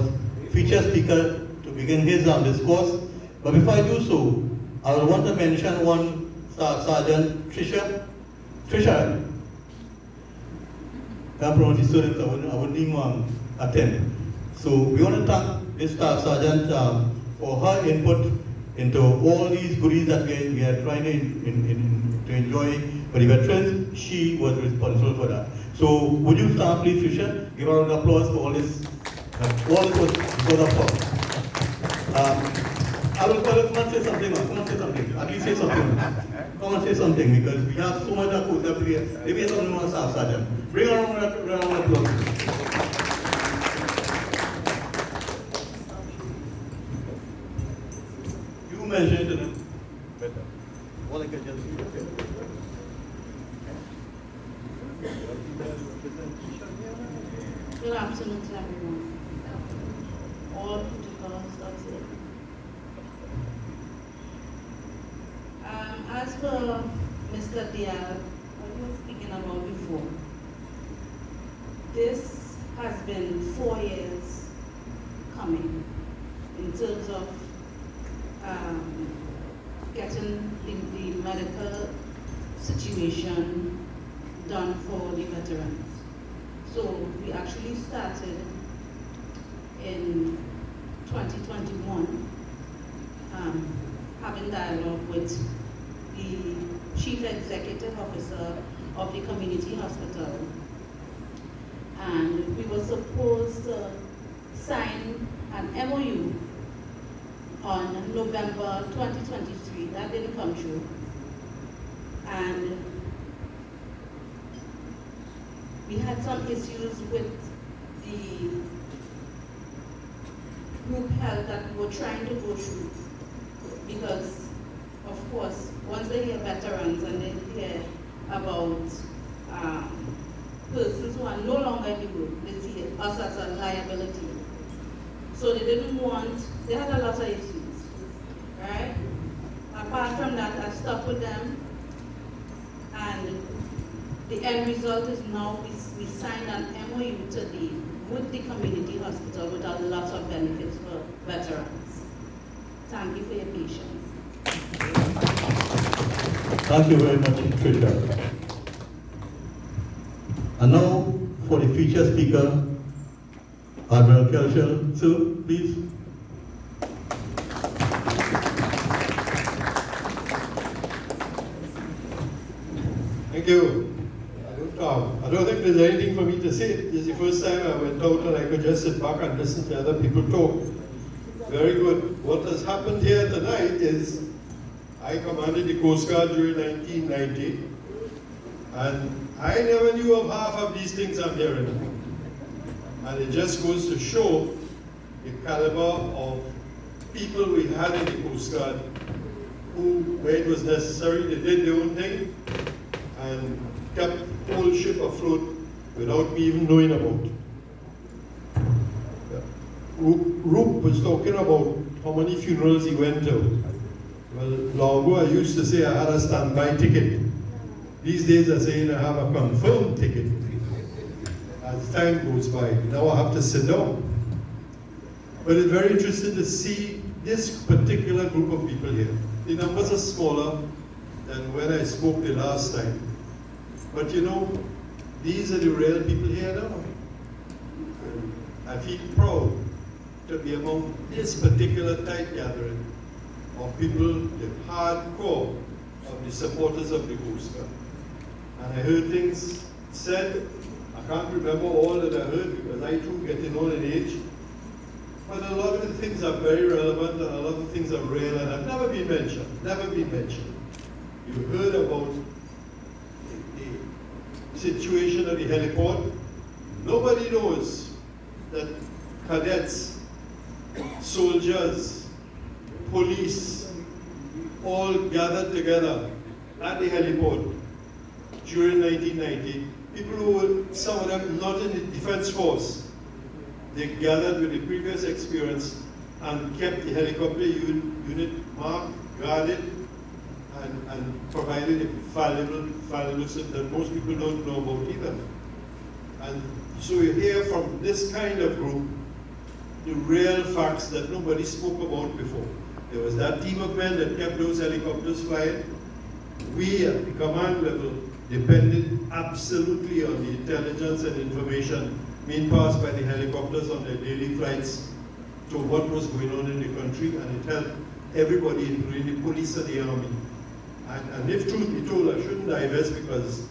feature speaker to begin his discourse. But before I do so, I would want to mention one Staff Sergeant, Trisha. Trisha, I pronounce the students, I wouldn't even attend. So we want to thank this Staff Sergeant for her input into all these goodies that we are trying to enjoy for the veterans. She was responsible for that. So would you stand please, Trisha? Give her an applause for all this. All this was because of her. I will call her, come and say something, come and say something. At least say something. Come and say something because we have so much of code every day. Maybe it's only one Staff Sergeant. Bring her on an applause. You mentioned it better. All I can just Good afternoon to everyone. All protocols observed. As for Mr. Dial, what you were speaking about before, this has been 4 years coming in terms of getting the medical situation done for the veterans. So we actually started in 2021 having dialogue with the Chief Executive Officer of the Community Hospital. And we were supposed to sign an MOU on November 2023. That didn't come true. And we had some issues with the group health that we were trying to go through because, of course, once they hear veterans and they hear about persons who are no longer in the group, they see us as a liability. So they didn't want, they had a lot of issues, right? Apart from that, I stuck with them, and the end result is now we signed an MOU with the community hospital with a lot of benefits for veterans. Thank you for your patience. Thank you very much, Trisha. And now for the feature speaker, Admiral Kelchel. Sir, please. Thank you. I don't think there's anything for me to say. This is the first time I went out and I could just sit back and listen to other people talk. Very good. What has happened here tonight is I commanded the Coast Guard during 1990, and I never knew of half of these things I'm hearing now. And it just goes to show the caliber of people we had in the Coast Guard who, where it was necessary, they did their own thing and kept the whole ship afloat without me even knowing about it. Roop was talking about how many funerals he went to. Well, long ago I used to say I had a standby ticket. These days I say I have a confirmed ticket. As time goes by, now I have to sit down. But it's very interesting to see this particular group of people here. The numbers are smaller than when I spoke the last time. But you know, these are the real people here now. And I feel proud to be among this particular type gathering of people, the hardcore of the supporters of the Coast Guard. And I heard things said, I can't remember all that I heard because I too getting on in age. But a lot of the things are very relevant and a lot of things are real and have never been mentioned, never been mentioned. You heard about the situation at the heliport. Nobody knows that cadets, soldiers, police, all gathered together at the heliport during 1990. People who were, some of them not in the defense force, they gathered with the previous experience and kept the helicopter unit marked, guarded, and provided a valuable system that most people don't know about either. And so you hear from this kind of group the real facts that nobody spoke about before. There was that team of men that kept those helicopters flying. We at the command level depended absolutely on the intelligence and information being passed by the helicopters on their daily flights to what was going on in the country, and it helped everybody, including the police and the army. And if truth be told, I shouldn't divest because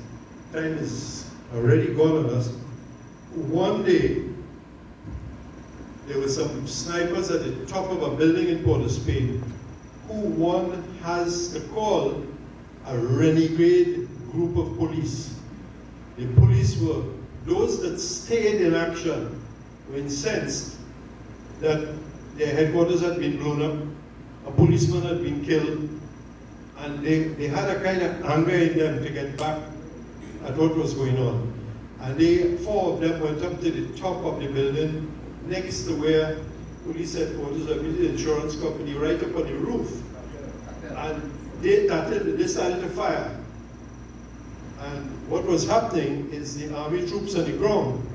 time is already gone on us. One day, there were some snipers at the top of a building in Port of Spain who one has to call a renegade group of police. The police were those that stayed in action, were incensed that their headquarters had been blown up, a policeman had been killed, and they had a kind of anger in them to get back at what was going on. And they, 4 of them went up to the top of the building, next to where police headquarters are, with the insurance company, right up on the roof. And they started to fire. And what was happening is the army troops on the ground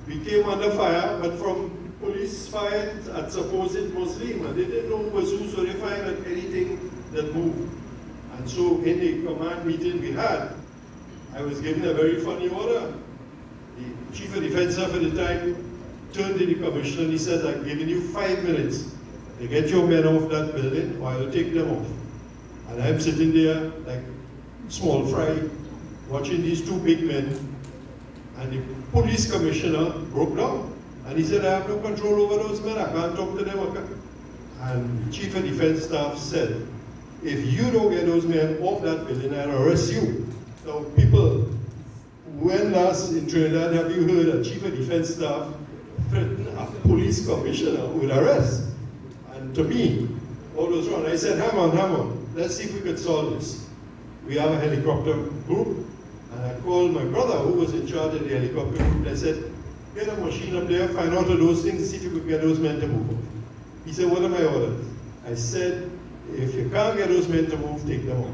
became under fire, but from police fire at supposed Muslim, and they didn't know who was who, so they fired at anything that moved. And so in the command meeting we had, I was given a very funny order. The chief of defense staff at the time turned to the commissioner and he said, I'm giving you 5 minutes to get your men off that building or I'll take them off. And I'm sitting there like small fry, watching these 2 big men, and the police commissioner broke down. And he said, I have no control over those men, I can't talk to them. And the chief of defense staff said, if you don't get those men off that building, I'll arrest you. Now people, when last in Trinidad have you heard a chief of defense staff threaten a police commissioner with arrest? And to me, all was wrong. I said, hang on, let's see if we could solve this. We have a helicopter group, and I called my brother who was in charge of the helicopter group, and I said, get a machine up there, find out all those things, see if you could get those men to move off. He said, what are my orders? I said, if you can't get those men to move, take them off.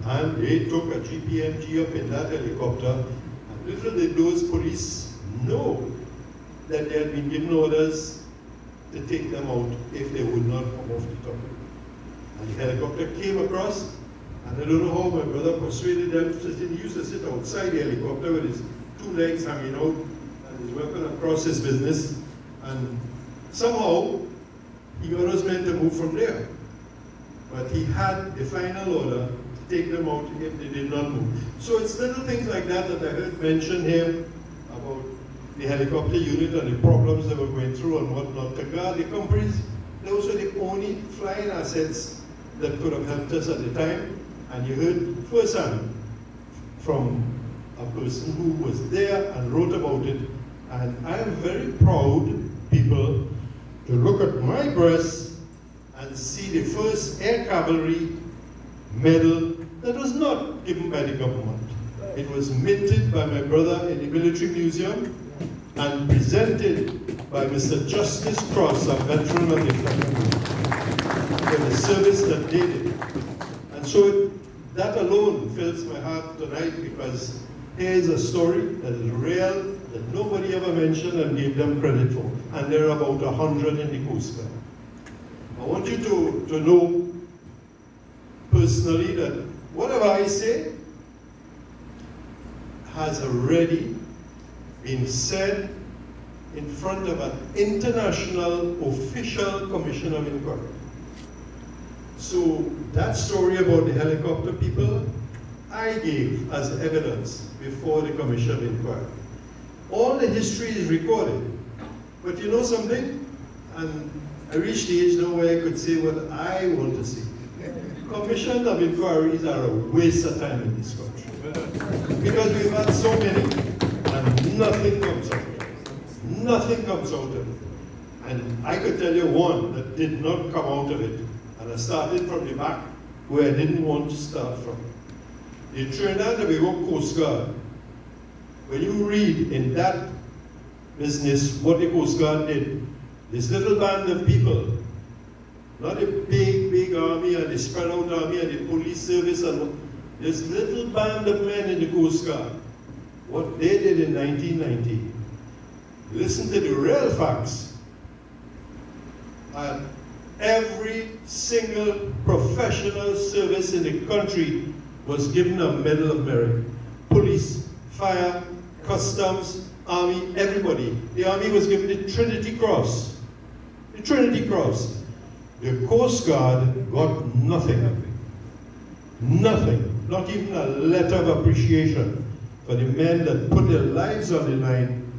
And they took a GPMG up in that helicopter, and little did those police know that they had been given orders to take them out if they would not come off the top. And the helicopter came across, and I don't know how my brother persuaded them. He used to sit outside the helicopter with his 2 legs hanging out and his weapon across his business. And somehow, he got those men to move from there. But he had the final order to take them out if they did not move. So it's little things like that that I heard mentioned here about the helicopter unit and the problems they were going through and whatnot. To guard the companies, those were the only flying assets that could have helped us at the time, and you heard firsthand from a person who was there and wrote about it. And I am very proud, people, to look at my breast and see the first Air Cavalry medal that was not given by the government. It was minted by my brother in the Military Museum and presented by Mr. Justice Cross, a veteran of the country, for the service that they did. And so that alone fills my heart tonight, because here's a story that is real, that nobody ever mentioned and gave them credit for. And there are about 100 in the Coast Guard. I want you to know personally that whatever I say has already been said in front of an international official commission of inquiry. So that story about the helicopter people, I gave as evidence before the commission of inquiry. All the history is recorded. But you know something? And I reached the age now where I could say what I want to say. Commission of inquiries are a waste of time in this country. Because we've had so many, and nothing comes out of it. Nothing comes out of it. And I could tell you one that did not come out of it. And I started from the back, where I didn't want to start from. The Trinidad and Tobago Coast Guard, when you read in that business what the Coast Guard did, this little band of people, not a big army and a spread out army and the police service, and this little band of men in the Coast Guard, what they did in 1990, listen to the real facts. And every single professional service in the country was given a Medal of Merit. Police, fire, customs, army, everybody. The army was given the Trinity Cross. The Trinity Cross. The Coast Guard got nothing. Nothing. Not even a letter of appreciation for the men that put their lives on the line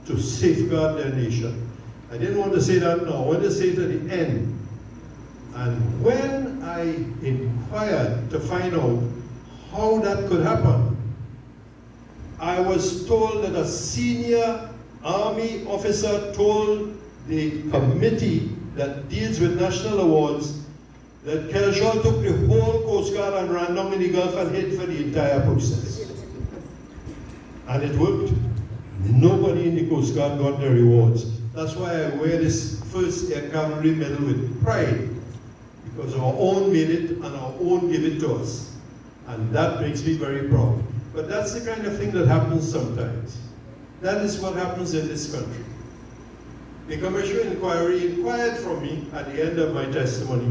to safeguard their nation. I didn't want to say that now. I want to say it at the end. And when I inquired to find out how that could happen, I was told that a senior army officer told the committee that deals with national awards that Kelshall took the whole Coast Guard and ran down in the Gulf and hid for the entire process. And it worked. Nobody in the Coast Guard got their rewards. That's why I wear this first Air Cavalry medal with pride, because our own made it and our own gave it to us. And that makes me very proud. But that's the kind of thing that happens sometimes. That is what happens in this country. The Commission of Inquiry inquired from me at the end of my testimony,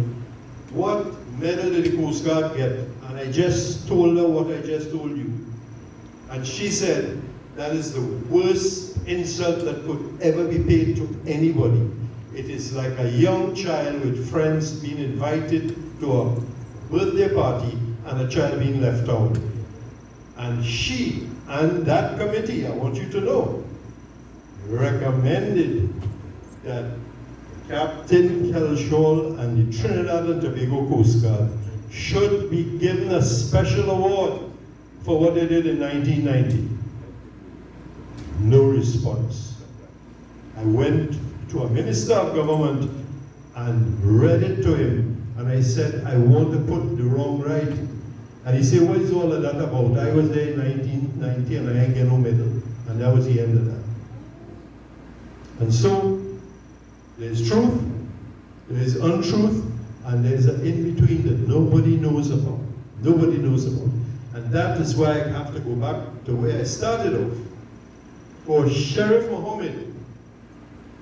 what medal did the Coast Guard get? And I just told her what I just told you. And she said, that is the worst insult that could ever be paid to anybody. It is like a young child with friends being invited to a birthday party and a child being left out. And she and that committee, I want you to know, recommended that Captain Kelshall and the Trinidad and Tobago Coast Guard should be given a special award for what they did in 1990. No response. I went to a minister of government and read it to him, and I said, I want to put the wrong right. And he said, what is all of that about? I was there in 1990 and I ain't get no medal. And that was the end of that. And so, there's truth, there's untruth, and there's an in-between that nobody knows about. Nobody knows about. And that is why I have to go back to where I started off. For Sheriff Mohammed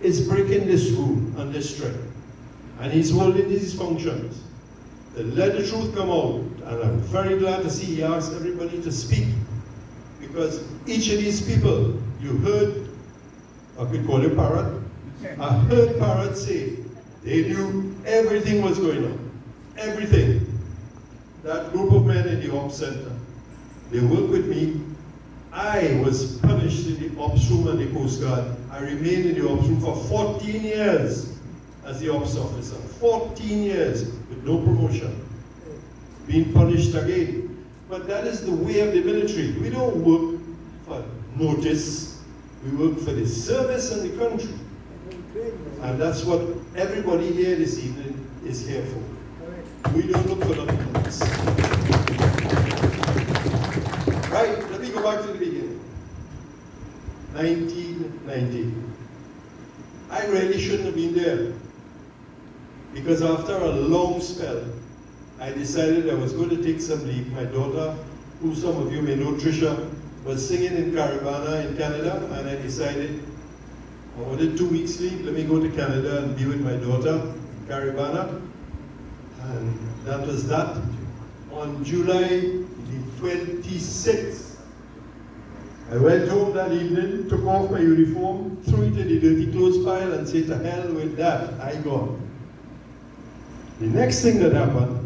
is breaking this rule and this trend. And he's holding these functions. To let the truth come out. And I'm very glad to see he asked everybody to speak. Because each of these people, you heard, I could call it parrot. I heard parrot say, they knew everything was going on. Everything. That group of men in the Ops Center, they worked with me. I was punished in the Ops room and the Coast Guard. I remained in the Ops room for 14 years as the Ops officer. 14 years with no promotion. being punished again. But that is the way of the military. We don't work for notice. We work for the service in the country. And that's what everybody here this evening is here for. We don't look for nothing else. Right, let me go back to the beginning. 1990. I really shouldn't have been there. Because after a long spell, I decided I was going to take some leave. My daughter, who some of you may know, Trisha, was singing in Caribana in Canada, and I decided I wanted 2 weeks leave. Let me go to Canada and be with my daughter in Caribana. And that was that. On July the 26th, I went home that evening, took off my uniform, threw it in the dirty clothes pile, and said, to hell with that, I gone. The next thing that happened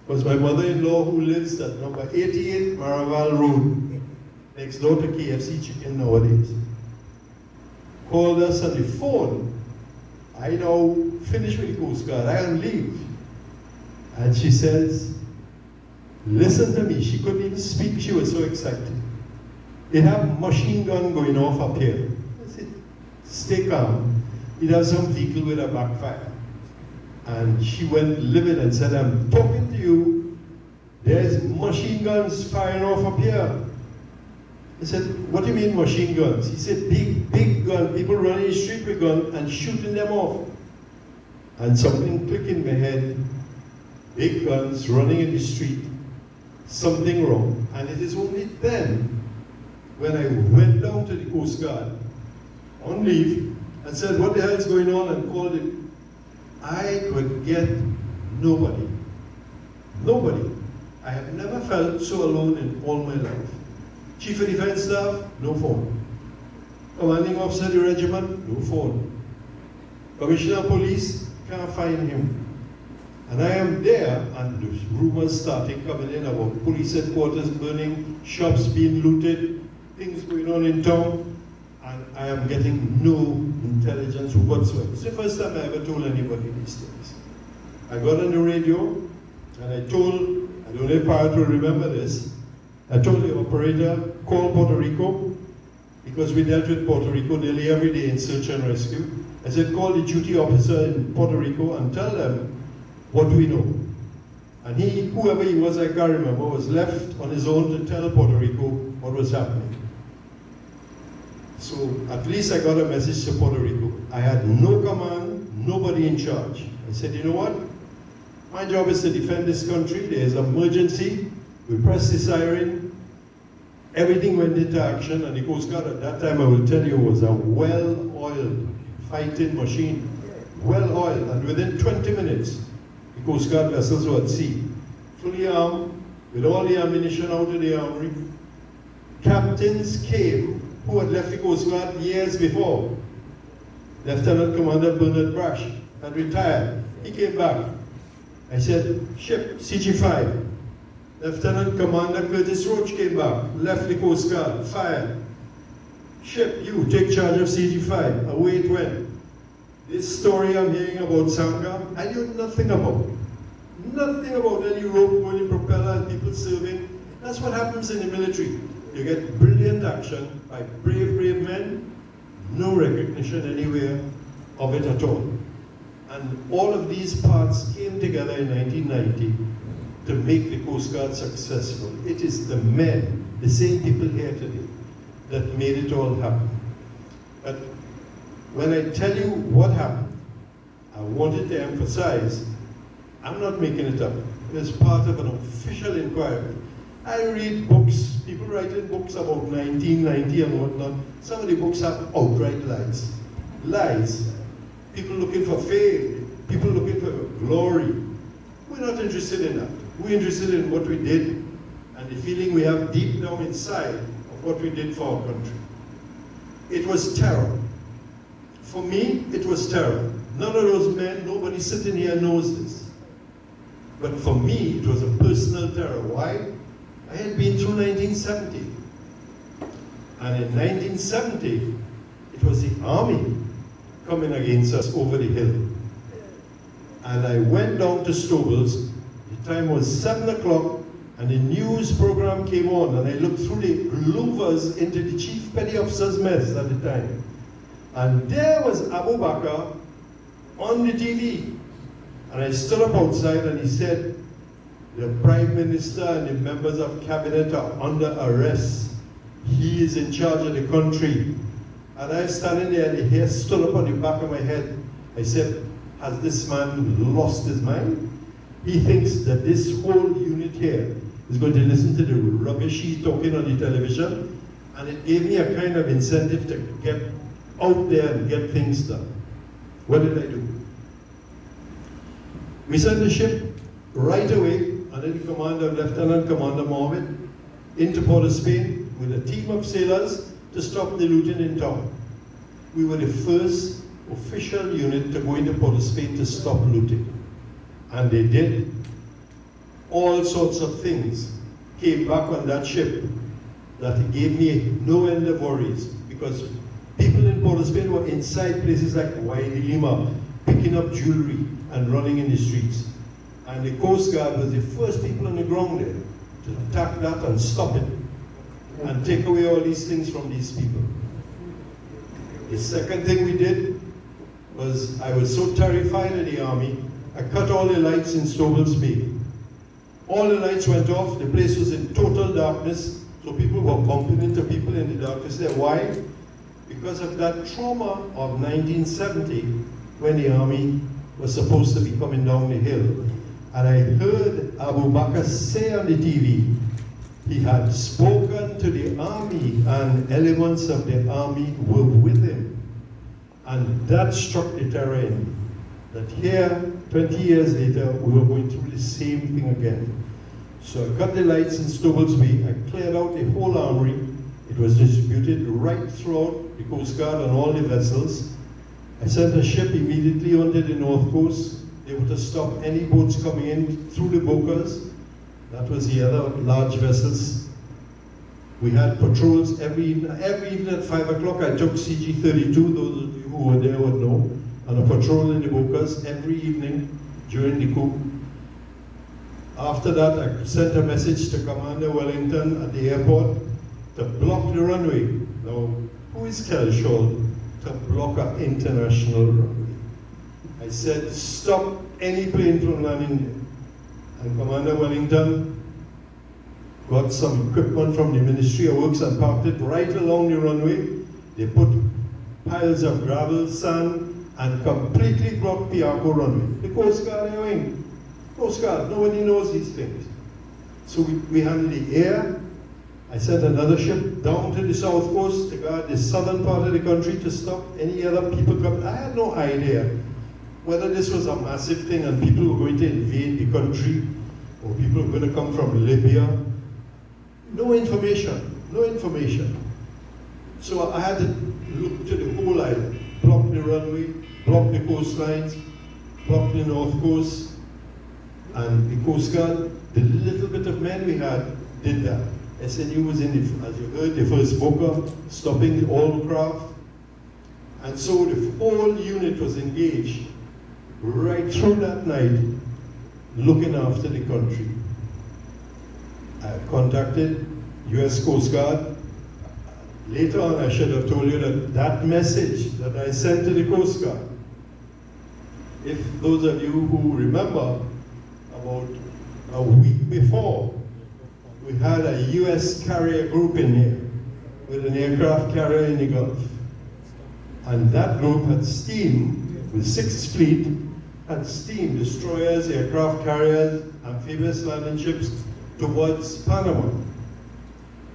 was my mother-in-law, who lives at number 88 Maraval Road, next door to KFC Chicken nowadays, called us on the phone. I now finished with the Coast Guard, I am leave. And she says, listen to me. She couldn't even speak, she was so excited. They have a machine gun going off up here. I said, stay calm. It has some vehicle with a backfire. And she went livid and said, I'm talking to you. There's machine guns firing off up here. I said, what do you mean machine guns? He said, big gun. People running the street with guns and shooting them off. And something clicked in my head. Big guns running in the street. Something wrong. And it is only then, when I went down to the Coast Guard on leave and said, what the hell is going on, and called it, I could get nobody. Nobody. I have never felt so alone in all my life. Chief of Defense Staff, no phone. Commanding Officer of the regiment, no phone. Commissioner of Police, can't find him. And I am there, and the rumors starting coming in about police headquarters burning, shops being looted, things going on in town, and I am getting no intelligence whatsoever. It's the first time I ever told anybody these things. I got on the radio, and I told, I don't know if Parrot will remember this, I told the operator, call Puerto Rico, because we dealt with Puerto Rico nearly every day in search and rescue. I said, call the duty officer in Puerto Rico and tell them what we know. And he, whoever he was, I can't remember, was left on his own to tell Puerto Rico what was happening. So at least I got a message to Puerto Rico. I had no command, nobody in charge. I said, you know what? My job is to defend this country. There is an emergency. We pressed the siren. Everything went into action, and the Coast Guard at that time, I will tell you, was a well-oiled fighting machine. Well-oiled, and within 20 minutes, the Coast Guard vessels were at sea, fully armed, with all the ammunition out of the armory. Captains came who had left the Coast Guard years before. Lieutenant Commander Bernard Brash had retired. He came back. I said, ship, CG5. Lieutenant Commander Curtis Roach came back, left the Coast Guard, fired. Ship, you take charge of CG5. Away it went. This story I'm hearing about Sangam, I knew nothing about. Nothing about any rope going, propeller, and people serving. That's what happens in the military. You get brilliant action by brave men, no recognition anywhere of it at all. And all of these parts came together in 1990 to make the Coast Guard successful. It is the men, the same people here today, that made it all happen. But when I tell you what happened, I wanted to emphasize, I'm not making it up. It's part of an official inquiry. I read books, people writing books about 1990 and whatnot. Some of the books have outright lies. Lies. People looking for fame, people looking for glory. We're not interested in that. We're interested in what we did and the feeling we have deep down inside of what we did for our country. It was terror. For me, it was terror. None of those men, nobody sitting here knows this. But for me, it was a personal terror. Why? I had been through 1970. And in 1970, it was the army coming against us over the hill. And I went down to Stobels, the The time was 7 o'clock, and the news program came on, and I looked through the louvers into the chief petty officer's mess at the time. And there was Abu Bakr on the TV. And I stood up outside and he said, the Prime Minister and the members of cabinet are under arrest. He is in charge of the country. And I was standing there and the hair stood up on the back of my head. I said, has this man lost his mind? He thinks that this whole unit here is going to listen to the rubbish he's talking on the television, and it gave me a kind of incentive to get out there and get things done. What did I do? We sent the ship right away under the command of Lieutenant Commander Mohammed into Port of Spain with a team of sailors to stop the looting in town. We were the first official unit to go into Port of Spain to stop looting. And they did. All sorts of things came back on that ship that gave me no end of worries, because people in Port of Spain were inside places like Wadi Lima, picking up jewelry and running in the streets. And the Coast Guard was the first people on the ground there to attack that and stop it and take away all these things from these people. The second thing we did was, I was so terrified of the army, I cut all the lights in Stoble's Bay. All the lights went off, the place was in total darkness, so people were bumping into people in the darkness there. Why? Because of that trauma of 1970, when the army was supposed to be coming down the hill. And I heard Abu Bakr say on the TV, he had spoken to the army and elements of the army were with him. And that struck the terrain. That here, 20 years later, we were going through the same thing again. So I cut the lights in Stoble's Bay, I cleared out the whole armory. It was distributed right throughout the Coast Guard and all the vessels. I sent a ship immediately onto the north coast. They were to stop any boats coming in through the Bocas. That was the other large vessels. We had patrols every evening at 5 o'clock. I took CG-32, those of you who were there would know, on a patrol in the Bocas every evening during the coup. After that, I sent a message to Commander Wellington at the airport to block the runway. Now, who is Kelshaw to block an international runway? I said, stop any plane from landing there. And Commander Wellington got some equipment from the Ministry of Works and parked it right along the runway. They put piles of gravel, sand, and completely blocked Piarco runway. The Coast Guard wing. Coast Guard, nobody knows these things. So we handled the air. I sent another ship down to the south coast to guard the southern part of the country to stop any other people coming. I had no idea whether this was a massive thing and people were going to invade the country or people were going to come from Libya. No information, no information. So I had to look to the whole island, block the runway, block the coastlines, block the north coast, and the Coast Guard, the little bit of men we had, did that. SNU was in the, as you heard, the first Boca, stopping all craft. And so the whole unit was engaged right through that night, looking after the country. I contacted US Coast Guard. Later on, I should have told you that that message that I sent to the Coast Guard, if those of you who remember, about a week before, we had a US carrier group in here with an aircraft carrier in the Gulf. And that group had steam, with 6th Fleet, had steam destroyers, aircraft carriers, amphibious landing ships towards Panama.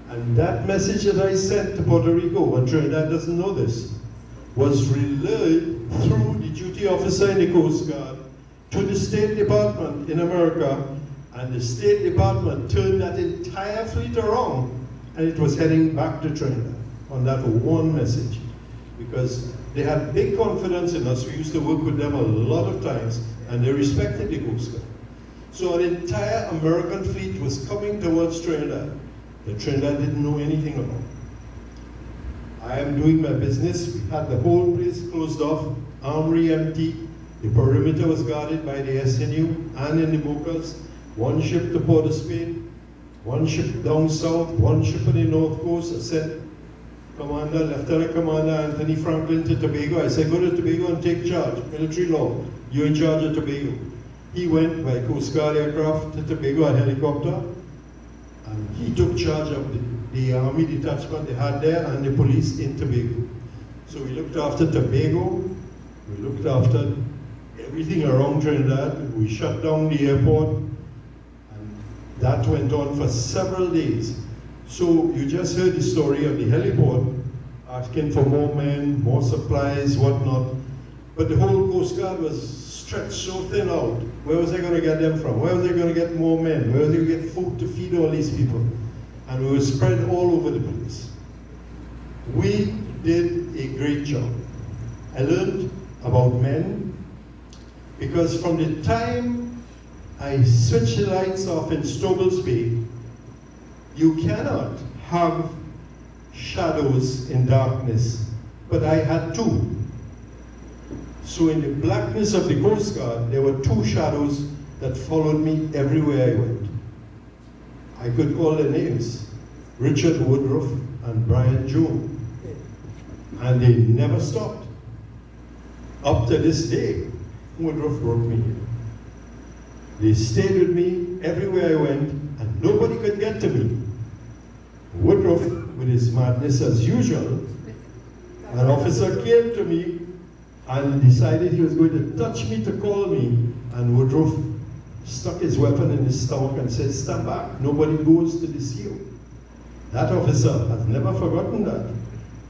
And that message that I sent to Puerto Rico, and Trinidad doesn't know this, was relayed through the duty officer in the Coast Guard to the State Department in America, and the State Department turned that entire fleet around, and it was heading back to Trinidad on that one message, because they had big confidence in us. We used to work with them a lot of times, and they respected the Coast Guard. So an entire American fleet was coming towards Trinidad that Trinidad didn't know anything about. I am doing my business. We had the whole place closed off, armory empty. The perimeter was guarded by the SNU and in the Bocas. one ship to Port of Spain, one ship down south, one ship on the north coast. I sent Commander, Lieutenant Commander Anthony Franklin to Tobago. I said, go to Tobago and take charge, military law. You're in charge of Tobago. He went by Coast Guard aircraft to Tobago, a helicopter, and he took charge of the army detachment they had there and the police in Tobago. So we looked after Tobago, we looked after everything around Trinidad, we shut down the airport, and that went on for several days. So you just heard the story of the heliport, asking for more men, more supplies, whatnot. But the whole Coast Guard was stretched so thin out. Where was I going to get them from? Where was I going to get more men? Where was I going to get food to feed all these people? And we were spread all over the place. We did a great job. I learned about men, because from the time I switched the lights off in Stoble's Bay, you cannot have shadows in darkness, but I had two. So in the blackness of the Coast Guard, there were two shadows that followed me everywhere I went. I could call their names, Richard Woodruff and Brian Jones. And they never stopped. Up to this day, Woodruff brought me here. They stayed with me everywhere I went, and nobody could get to me. Woodruff, with his madness as usual, an officer came to me and decided he was going to touch me to call me, and Woodruff stuck his weapon in his stomach and said, stand back, nobody goes to this you. That officer has never forgotten that,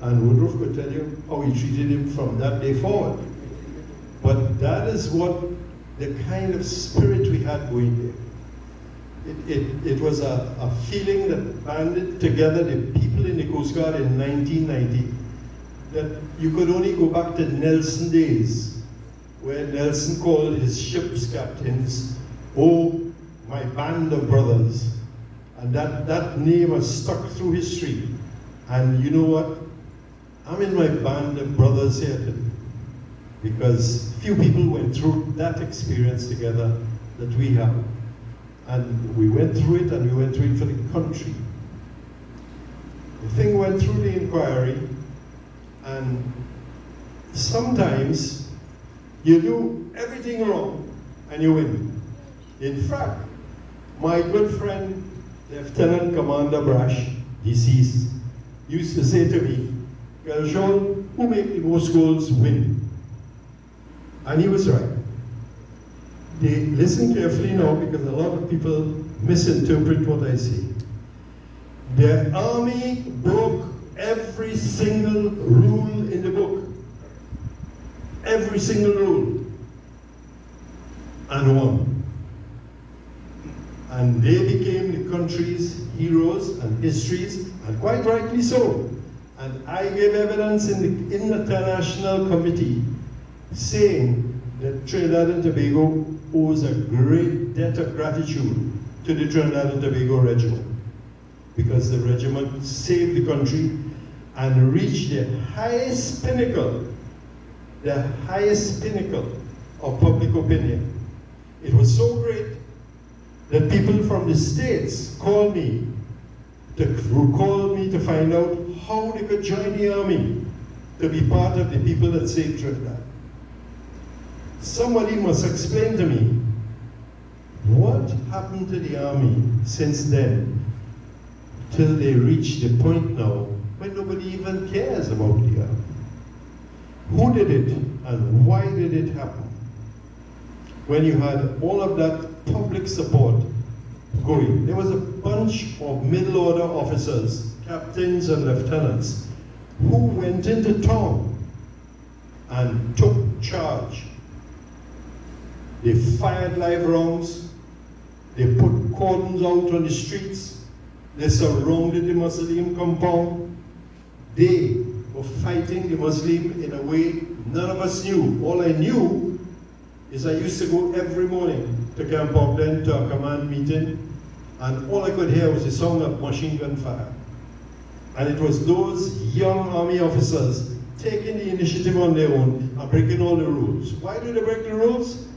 and Woodruff could tell you how he treated him from that day forward. But that is what the kind of spirit we had going there. It was a feeling that banded together the people in the Coast Guard in 1990, that you could only go back to Nelson days, where Nelson called his ship's captains, oh, my band of brothers. And that name has stuck through history. And you know what? I'm in my band of brothers here today, because few people went through that experience together that we have. And we went through it, and we went through it for the country. The thing went through the inquiry, and sometimes you do everything wrong and you win. In fact, my good friend, Lieutenant Commander Brash, deceased, used to say to me, well, Jean, who make the most goals win. And he was right. They listen carefully now, because a lot of people misinterpret what I say. The army broke every single rule in the book. Every single rule. And won. And they became the country's heroes and histories, and quite rightly so. And I gave evidence in the International Committee saying that Trinidad and Tobago owes a great debt of gratitude to the Trinidad and Tobago Regiment, because the regiment saved the country and reached the highest pinnacle of public opinion. It was so great that people from the States called me to find out how they could join the army to be part of the people that saved Trinidad. Somebody must explain to me what happened to the army since then till they reach the point now when nobody even cares about the army. Who did it and why did it happen? When you had all of that public support going, there was a bunch of middle order officers, captains and lieutenants, who went into town and took charge. They fired live rounds, they put cordons out on the streets, they surrounded the Muslim compound. They were fighting the Muslim in a way none of us knew. All I knew is I used to go every morning to Camp Auckland to a command meeting, and all I could hear was the sound of machine gun fire. And it was those young army officers taking the initiative on their own and breaking all the rules. Why do they break the rules?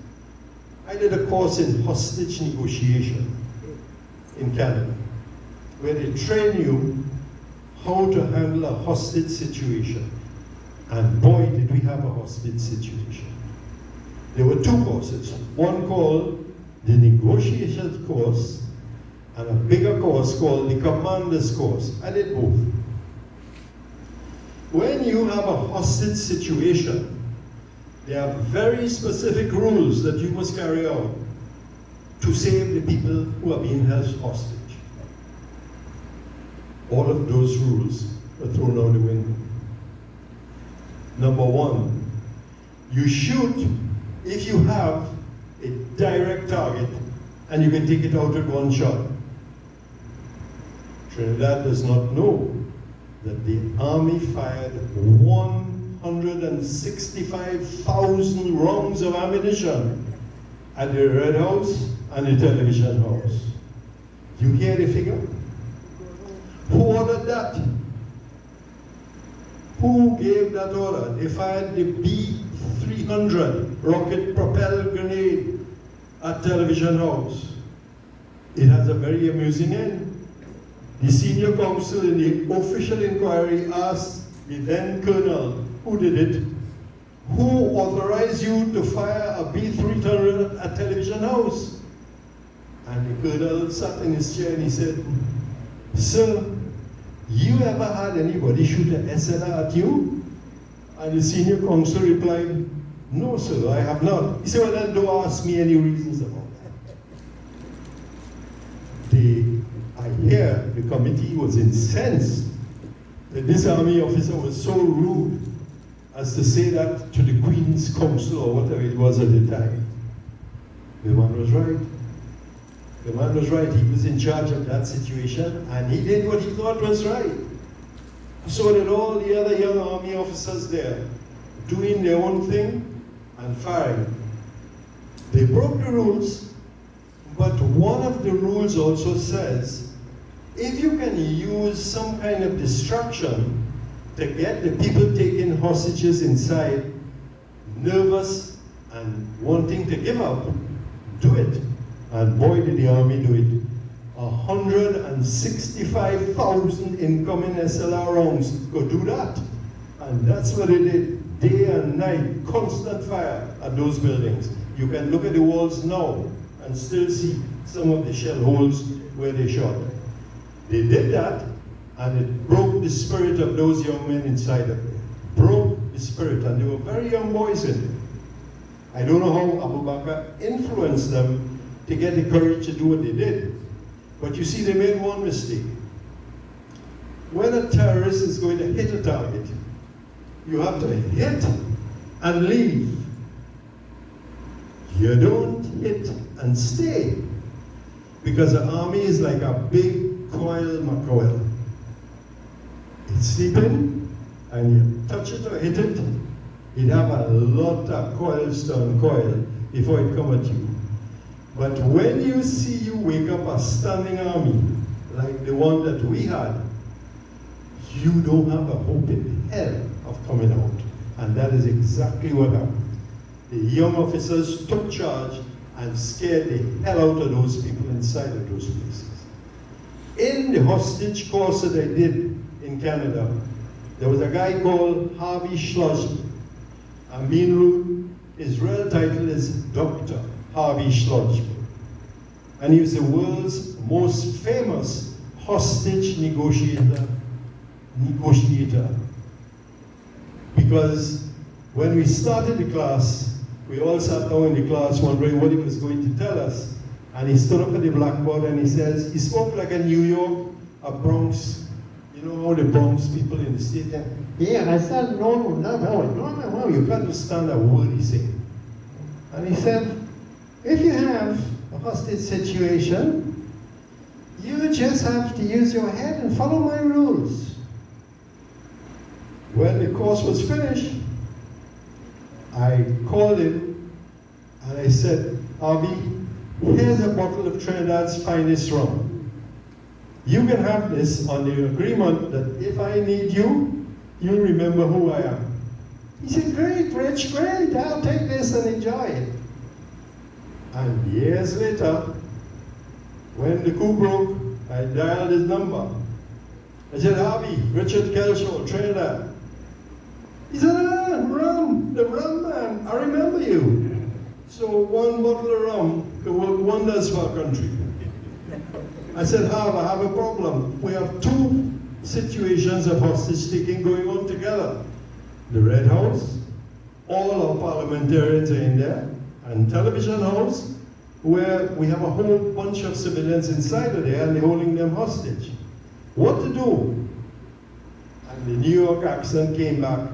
I did a course in hostage negotiation in Canada, where they train you how to handle a hostage situation. And boy, did we have a hostage situation. There were two courses, one called the negotiation course and a bigger course called the commander's course. I did both. When you have a hostage situation, there are very specific rules that you must carry out to save the people who are being held hostage. All of those rules are thrown out the window. Number one, you shoot if you have a direct target and you can take it out with one shot. Trinidad does not know that the Army fired 165,000 rounds of ammunition at the Red House and the television house. You hear the figure? Who ordered that? Who gave that order? They fired the B-300 rocket-propelled grenade at television house. It has a very amusing end. The senior counsel in the official inquiry asked the then colonel, who did it? Who authorized you to fire a B-300 at television house? And the colonel sat in his chair and he said, sir, you ever had anybody shoot an SLR at you? And the senior counsel replied, no sir, I have not. He said, well then don't ask me any reasons about that. I hear the committee was incensed that this army officer was so rude as to say that to the Queen's Counsel or whatever it was at the time. The man was right. The man was right. He was in charge of that situation and he did what he thought was right. So did all the other young army officers there, doing their own thing and firing. They broke the rules, but one of the rules also says if you can use some kind of distraction to get the people taking hostages inside nervous and wanting to give up, do it. And boy did the army do it. 165,000 incoming SLR rounds could do that. And that's what they did, day and night, constant fire at those buildings. You can look at the walls now and still see some of the shell holes where they shot. They did that, and it broke the spirit of those young men inside of there. Broke the spirit, and they were very young boys in there. I don't know how Abu Bakr influenced them to get the courage to do what they did. But you see, they made one mistake. When a terrorist is going to hit a target, you have to hit and leave. You don't hit and stay. Because the army is like a big coil mackerel. It's sleeping, and you touch it or hit it, it have a lot of coils to uncoil before it come at you. But when you see you wake up a standing army, like the one that we had, you don't have a hope in hell of coming out. And that is exactly what happened. The young officers took charge and scared the hell out of those people inside of those places. In the hostage course that I did in Canada, there was a guy called Harvey Schlosser. I'm being rude. His real title is Dr. Harvey Schlosser. And he was the world's most famous hostage negotiator. Because when we started the class, we all sat down in the class wondering what he was going to tell us. And he stood up at the blackboard and he says, he spoke like a New York, a Bronx, you know how the Bronx people in the state, yeah, I said, no, you can't understand a word he said. And he said, if you have a hostage situation, you just have to use your head and follow my rules. When the course was finished, I called him and I said, Harvey, here's a bottle of Trinidad's finest rum. You can have this on the agreement that if I need you, you'll remember who I am. He said, great, Rich, great, I'll take this and enjoy it. And years later, when the coup broke, I dialed his number. I said, Harvey, Richard Kelshaw, Trinidad. He said, rum, the rum man, I remember you. So one bottle of rum could work wonders for our country. I said, Harv, I have a problem. We have two situations of hostage taking going on together. The Red House, all our parliamentarians are in there, and Television House, where we have a whole bunch of civilians inside of there and they're holding them hostage. What to do? And the New York accent came back.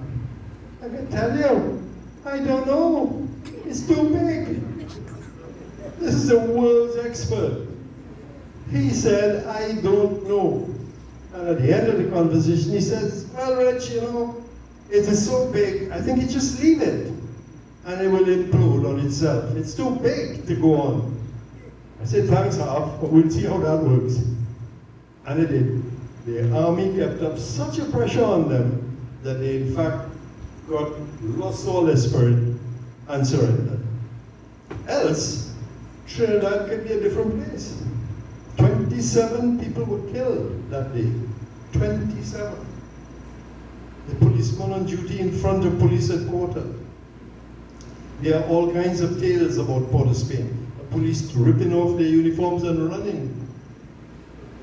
I can tell you, I don't know. It's too big. This is the world's expert. He said, I don't know. And at the end of the conversation, he says, well, Rich, you know, it is so big, I think you just leave it. And it will implode on itself. It's too big to go on. I said, thanks, Harv, but we'll see how that works. And it did. The army kept up such a pressure on them that they, in fact, lost all their spirit and surrendered. Else, Trinidad could be a different place. 27 people were killed that day. 27. The policeman on duty in front of police headquarters. There are all kinds of tales about Port of Spain. The police ripping off their uniforms and running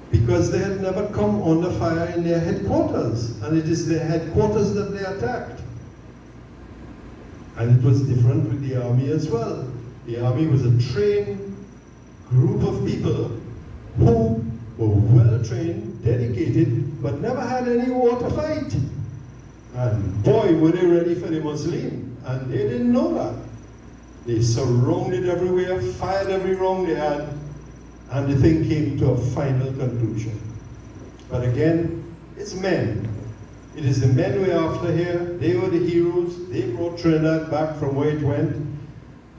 because they had never come under fire in their headquarters, and it is their headquarters that they attacked. And it was different with the army as well. The army was a trained group of people who were well trained, dedicated, but never had any war to fight. And boy, were they ready for the Muslim. And they didn't know that. They surrounded everywhere, fired every round they had, and the thing came to a final conclusion. But again, it's men. It is the men we're after here. They were the heroes. They brought Trinidad back from where it went.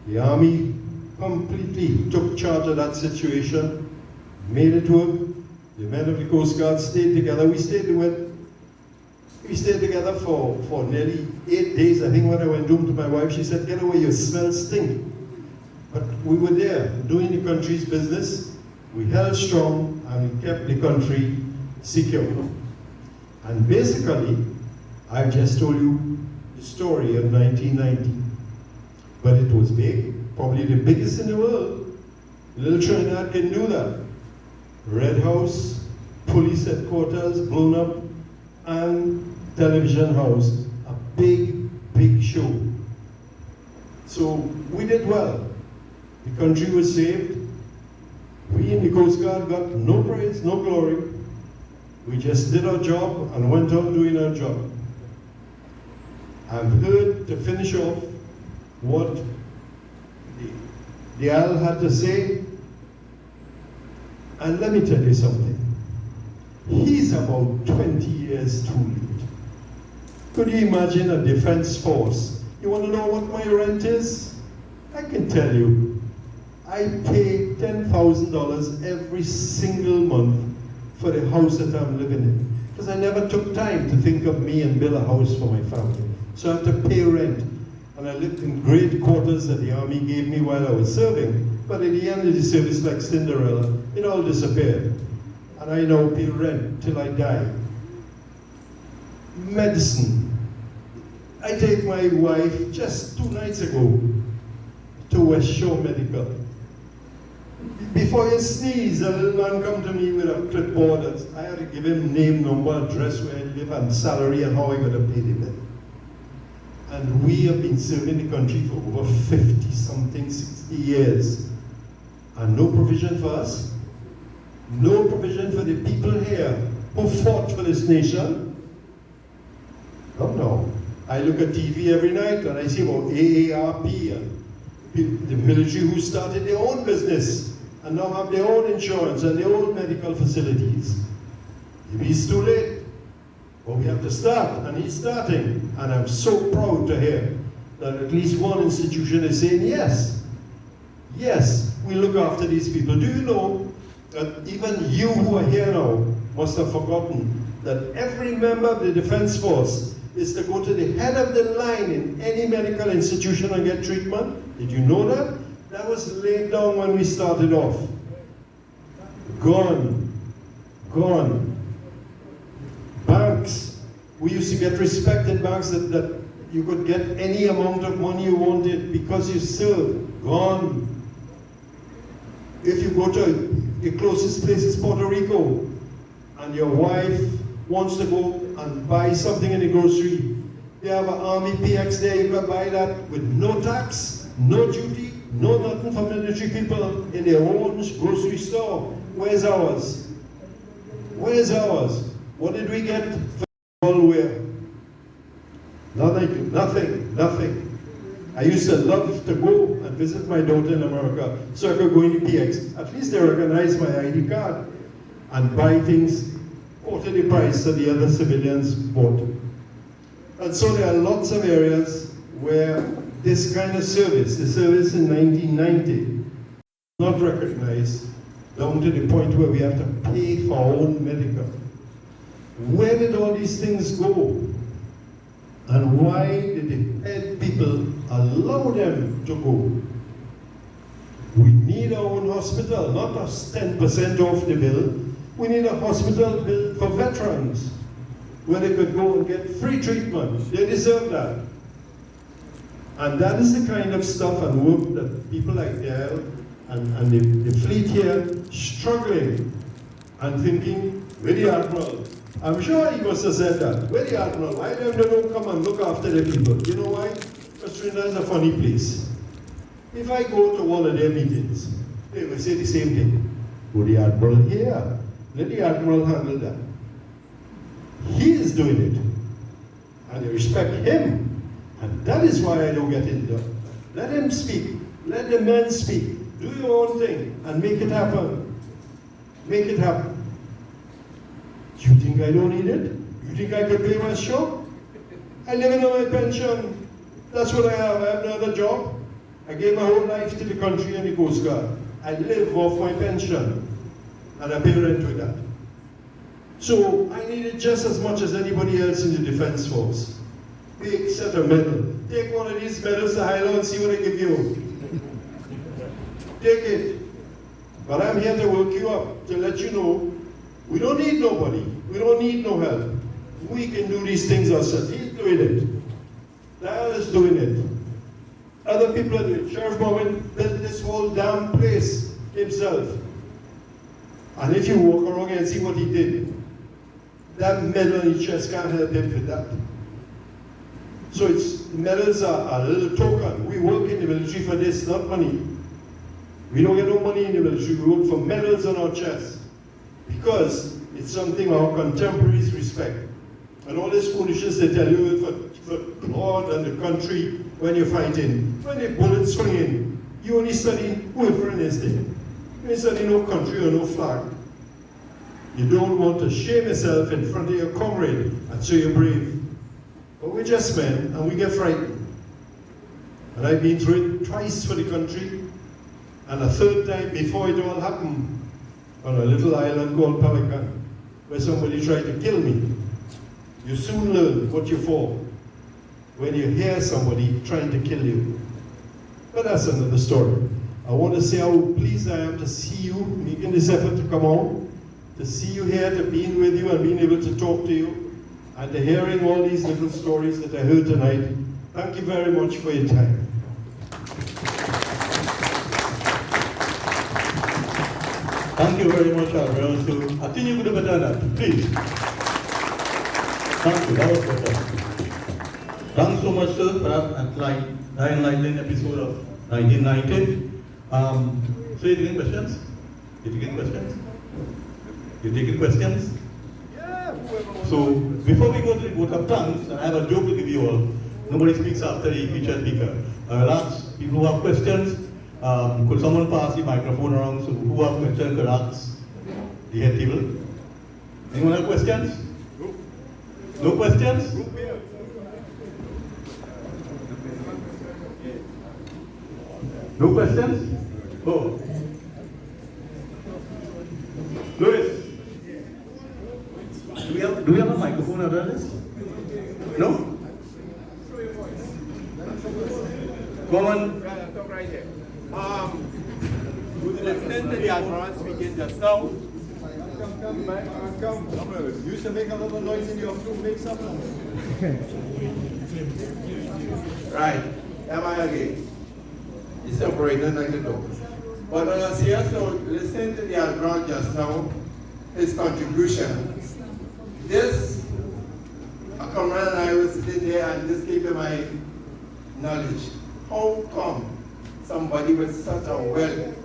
The army completely took charge of that situation, made it work. The men of the Coast Guard stayed together. We stayed together for nearly 8 days. I think when I went home to my wife, she said, get away, your smell stink. But we were there doing the country's business. We held strong and we kept the country secure. And basically, I just told you the story of 1990. But it was big, probably the biggest in the world. Little Trinidad can do that. Red House, police headquarters blown up, and Television House, a big, big show. So we did well. The country was saved. We in the Coast Guard got no praise, no glory. We just did our job and went on doing our job. I've heard, to finish off, what the Al had to say. And let me tell you something. He's about 20 years too late. Could you imagine a defense force? You want to know what my rent is? I can tell you. I pay $10,000 every single month for the house that I'm living in. Because I never took time to think of me and build a house for my family. So I have to pay rent. And I lived in great quarters that the army gave me while I was serving. But at the end of the service, like Cinderella, it all disappeared. And I now pay rent till I die. Medicine. I take my wife just 2 nights ago to West Shore Medical. Before you sneeze, a little man come to me with a clipboard. I had to give him name, number, address, where I live, and salary, and how I got to pay the bill. And we have been serving the country for over 50-something, 60 years. And no provision for us. No provision for the people here who fought for this nation. No. I look at TV every night and I see about AARP and the military who started their own business and now have their own insurance and their own medical facilities. Maybe it's too late, but we have to start, and he's starting. And I'm so proud to hear that at least one institution is saying yes. Yes, we look after these people. Do you know that even you who are here now must have forgotten that every member of the Defense Force is to go to the head of the line in any medical institution and get treatment? Did you know that? that was laid down when we started off. Gone. Gone. Banks. We used to get respect in banks that you could get any amount of money you wanted because you served. Gone. If you go to your closest place is Puerto Rico, and your wife wants to go and buy something in the grocery, they have an Army PX there, you can buy that with no tax, no duty, no nothing for military people in their own grocery store. Where's ours? Where's ours? What did we get for all wear? Nothing, nothing, nothing. I used to love to go and visit my daughter in America, so I could go in the PX. At least they recognize my ID card and buy things quarter the price that the other civilians bought. And so there are lots of areas where this kind of service, the service in 1990, not recognized, down to the point where we have to pay for our own medical. Where did all these things go? And why did the head people allow them to go? We need our own hospital, not us 10% off the bill. We need a hospital built for veterans, where they could go and get free treatment. They deserve that. And that is the kind of stuff and work that people like Dale and the fleet here struggling and thinking, where the Admiral? I'm sure he must have said that. Where the Admiral? Why don't they come and look after the people? You know why? Because Trinidad is a funny place. If I go to one of their meetings, they will say the same thing. Go the Admiral here. Let the Admiral handle that. He is doing it. And they respect him. And that is why I don't get into it. Let him speak. Let the men speak. Do your own thing and make it happen. Make it happen. You think I don't need it? You think I could pay my shop? I live on my pension. That's what I have. I have no other job. I gave my whole life to the country and the Coast Guard. I live off my pension. And I pay rent with that. So I need it just as much as anybody else in the Defense Force. Big set of medal. Take one of these medals to Highland and see what I give you. Take it. But I'm here to work you up, to let you know we don't need nobody. We don't need no help. We can do these things ourselves. He's doing it. Dial is doing it. Other people are doing it. Sheriff Bowman built this whole damn place himself. And if you walk around and see what he did, that medal on his chest can't help him with that. So medals are a little token. We work in the military for this, not money. We don't get no money in the military. We work for medals on our chest. Because it's something our contemporaries respect. And all this foolishness they tell you for God and the country when you're fighting. When the bullets swing in, you only study who your friend is there. You ain't study no country or no flag. You don't want to shame yourself in front of your comrade and so you're brave. But we're just men and we get frightened. And I've been through it twice for the country and a third time before it all happened on a little island called Pelican where somebody tried to kill me. You soon learn what you're for when you hear somebody trying to kill you. But that's another story. I want to say how pleased I am to see you making this effort to come out, to see you here, to being with you and being able to talk to you, and to hearing all these little stories that I heard tonight. Thank you very much for your time. Thank you very much, Admiral. So I think you could have done that. Please. Thank you. That was better. Thanks so much, sir, for that enlightening episode of 1990. So you taking questions? You taking questions? You taking questions? Yeah. So before we go to the vote of thanks, I have a joke to give you all. Nobody speaks after the featured speaker. I will ask people who have questions. Could someone pass the microphone around so who have questions could ask the head table? Anyone have questions? No questions? No questions? Oh. Louis, do we have a microphone under this? No? Come on. Listen to the advance speaking just now. Come. You used to make a lot of noise in your crew. Make some noise. Right, am I again? It's operating like the door. But on a serious note, listen to the advance just now, his contribution. This, a comrade and I was sitting there and this came to my knowledge. How come somebody with such a wealth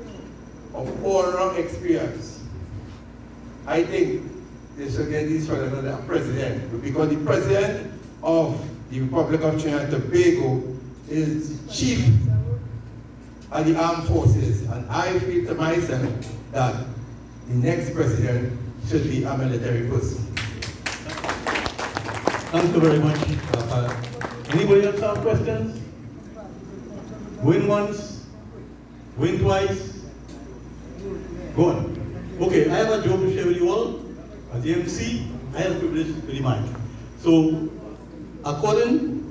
of all-round experience, I think they should get this for another president, because the president of the Republic of Trinidad and Tobago is chief of the armed forces, and I feel to myself that the next president should be a military person. Thank you very much. Anybody else have questions? Win once, win twice, go on. Okay, I have a joke to share with you all. As the MC, I have privilege with the mic. So, according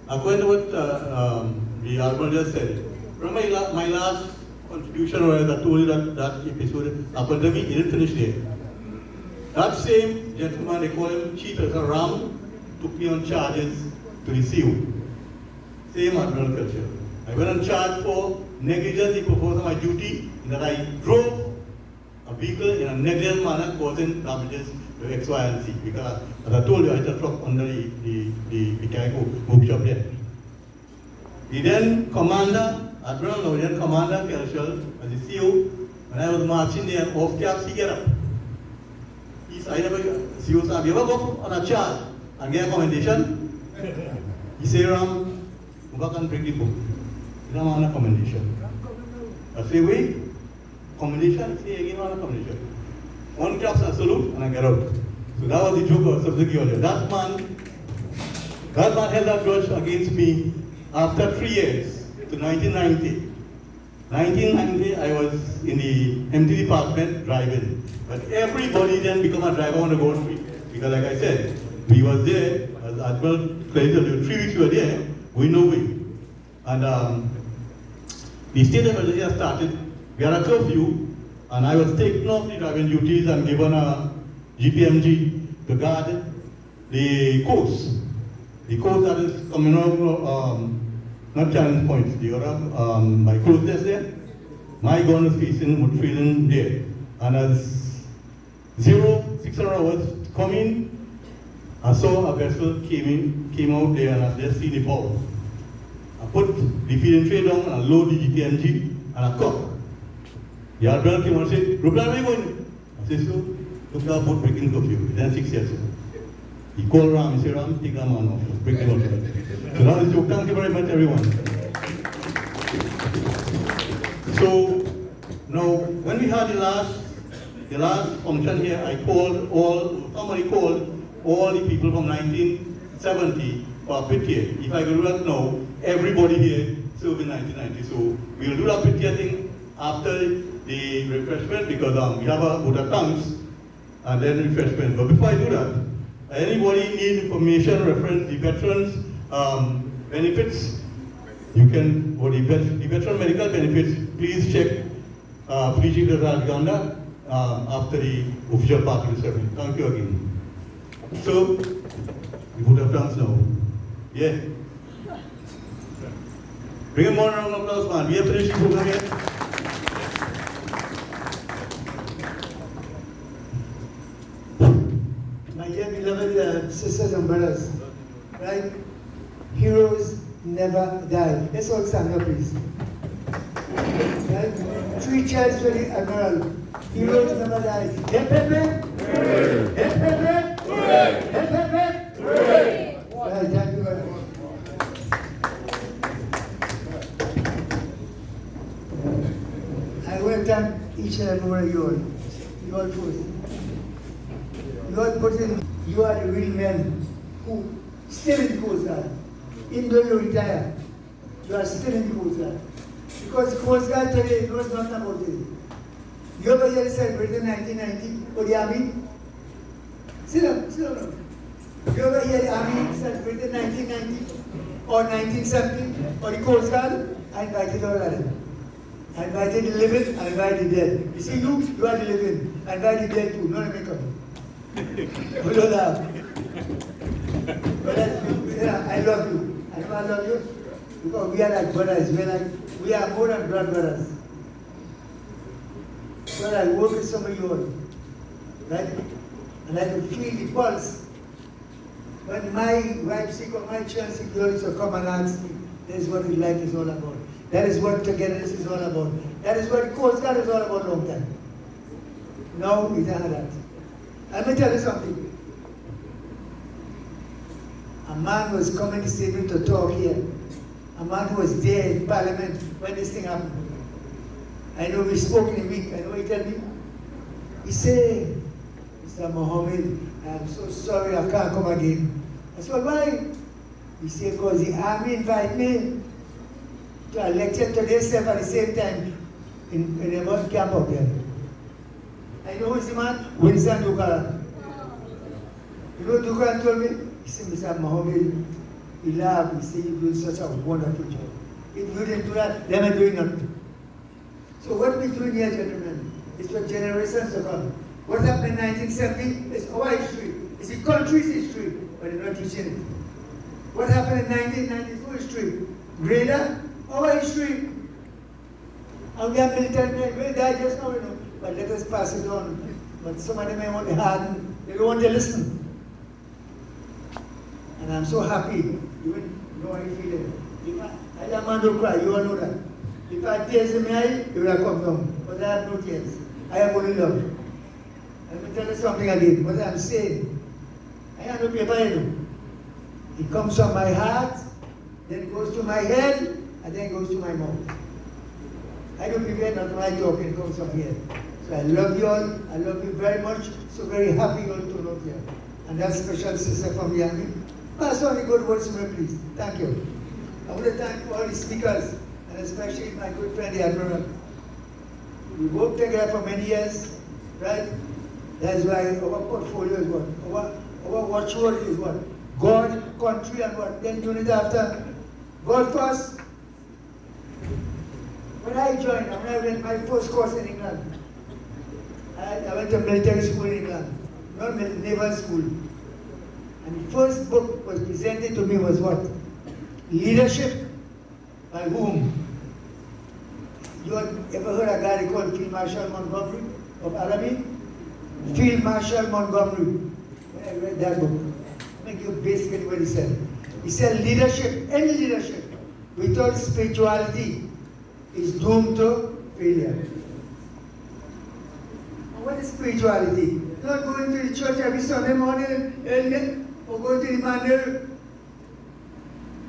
to what the Alberta just said, remember my last contribution where I told you that episode happened to me, he didn't finish there. That same gentleman, they call him Chief Elder Ram, took me on charges to the CO. Same admiral culture. I went on charge for negligence in performance of my duty, in that I drove a vehicle in a negligent manner causing damages to X, Y, and Z. Because, as I told you, I had a truck under the mechanical workshop there. The then commander, Admiral, now then Commander Kelshel, as the CO, when I was marching there, off caps, he get up. I never, CO said, have you ever go on a charge and get a commendation? He said, Ram, go back and bring the book. You don't want a commendation. I say, wait, commendation? Say again, want a commendation. One claps and salute, and I get out. So that was the joke of subsequently earlier. That man held that grudge against me after 3 years to 1990. 1990, I was in the empty department driving. But everybody then become a driver on the road free. Because like I said, we was there, as Admiral Clayton, 3 weeks we were there, we know we. And the state of emergency has started, we had a curfew, and I was taken off the driving duties and given a GPMG to guard the coast. The coast that is coming out, not challenge points, the other, my close desk there, my gun was feeling there. And as 600 hours coming, I saw a vessel came out there, and I just seen the bow. I put the feeding tray down and I load the GPMG and I cock. The admiral came and said, Rupert, where are you going? I said, so, look at that boat breaking curfew. Then 6 years ago. He called Ram, he said, Ram, take that man off, break the boat. So that is joke. Thank you very much, everyone. So, now, when we had the last function here, somebody called all the people from 1970 for a pit here. If I could do that now, everybody here served in 1990. So we'll do that pit here thing after the refreshment, because we have a tanks and then refreshment. But before I do that, anybody need information reference the veterans benefits, you can, or the veteran medical benefits, please check Fiji Uganda after the official part of the ceremony. Thank you again. So, we would have done now. Yeah. Bring a more round of applause, man. We have finished the program yet. My dear beloved sisters and brothers, right? Heroes never die. Let's all stand up, please. Right? 3 cheers for the Admiral. Heroes never die. Hip, hip, hip. Hooray. Hip, hip, hip. Hooray. Hip, hip, hip. Hooray. Right, thank you very much. I want to thank each and every one of you all. You all first. You are the real men who still in the Coast Guard. Even though you retire, you are still in the Coast Guard. Because the Coast Guard today knows nothing about it. You ever hear celebrated 1990 for the Army? Sit down. You ever hear the Army celebrated 1990 or 1970 or the Coast Guard? I invited all of them. I invited the living, I invited the dead. You see, you are the living. I invited the dead too, not a makeup. We don't laugh. But I love you. I know I love you because we are like brothers. We are more than blood brothers. But I work with some of you all, right? And I can feel the pulse. When my wife sick or my child sick, they also come and ask me, that is what life is all about. That is what togetherness is all about. That is what Coast Guard is all about long time. No, we don't have that. Let me tell you something. A man was coming this evening to talk here. A man who was there in Parliament when this thing happened. I know we spoke in a week. I know what he told me. He said, Mr. Mohammed, I'm so sorry I can't come again. I said, why? He said, because the army invited me to a lecture today at the same time in a mud camp up there. I know who's the man? Winston Dukara. You know what Dukara told me? He said, Mr. Mohammed, he laughed. He said, you're doing such a wonderful job. If you didn't do that, then I'm doing nothing. So what we're doing here, gentlemen, is for generations to come. What happened in 1970 is our history. It's the country's history, but they're not teaching it. What happened in 1994 history? Greater, our history. And we have military men, we'll die just now, you know. But let us pass it on. But some of them may want to harden, they don't want to listen. And I'm so happy. You know how you feel it. I am man don't cry, you all know that. If I had tears in my eye, it would have come down. But I have no tears. I have only love. Let me tell you something again. What I'm saying, I have no paper, you know. It comes from my heart, then it goes to my head, and then it goes to my mouth. I don't prepare not my talk, it comes from here. So I love you all. I love you very much. So very happy you all to know here. And that special sister from the army. Pass on the good words to me, please. Thank you. I want to thank all the speakers, and especially my good friend, the Admiral. We worked together for many years, right? That's why our portfolio is what? Our watchword is what? God, country, and what? Then unit after. God first. When I joined, when I went my first course in England, I went to military school in England, not naval school. And the first book was presented to me was what? Leadership by whom? You have ever heard a guy called Field Marshal Montgomery of Army? Field Marshal Montgomery. When I read that book, I think you basically what he said. He said leadership, any leadership, without spirituality is doomed to failure. And what is spirituality? Not going to the church every Sunday morning, or going to the mandir.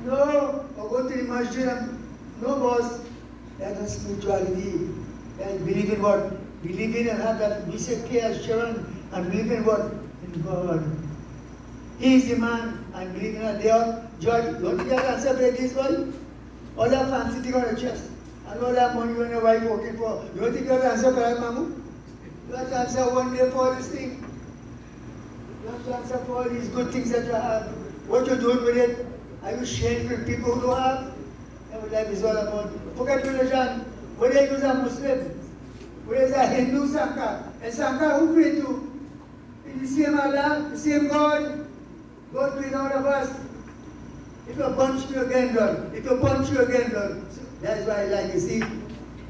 No, or go to the masjid. No, boss. That is spirituality. And believe in what? Believe in and have that basic care as children, and believe in what? In God. He is the man, and believe in that. They are judge. Don't you get answer by this one? All that fancy thing on the chest. And all that money you and your wife working for. You don't think you have to answer for that, Mamu? You have to answer one day for all this thing. You have to answer for all these good things that you have. What you're doing with it? Are you sharing with people who don't have? That's what life is all about. Forget religion. Whether you are Muslim, whether you are Hindu Sangha, and Sangha who pray to? The same Allah, the same God. God created all of us. It will punch you again, Lord. It will punch you again, Lord. So that's why I like to see.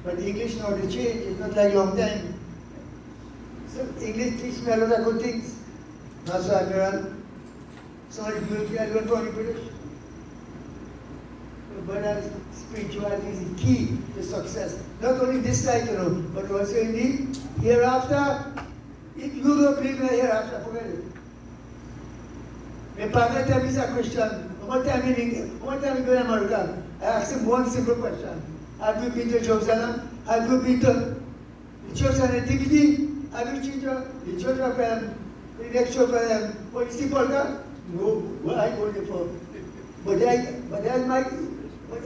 But the English now they change. It's not like long time. So English teach me a lot of good things. Not so Admiral. Some of you I don't know British. But spirituality is the key to success. Not only this life, you know, but also in the hereafter. If you don't believe in the hereafter, forget it. My partner tell me he's a Christian. One time we go to America, I asked him one simple question. Have you been to Jerusalem? Have you been to the church of Nativity? Have you been to the church of the next church of what is it called? No, what I go there for. But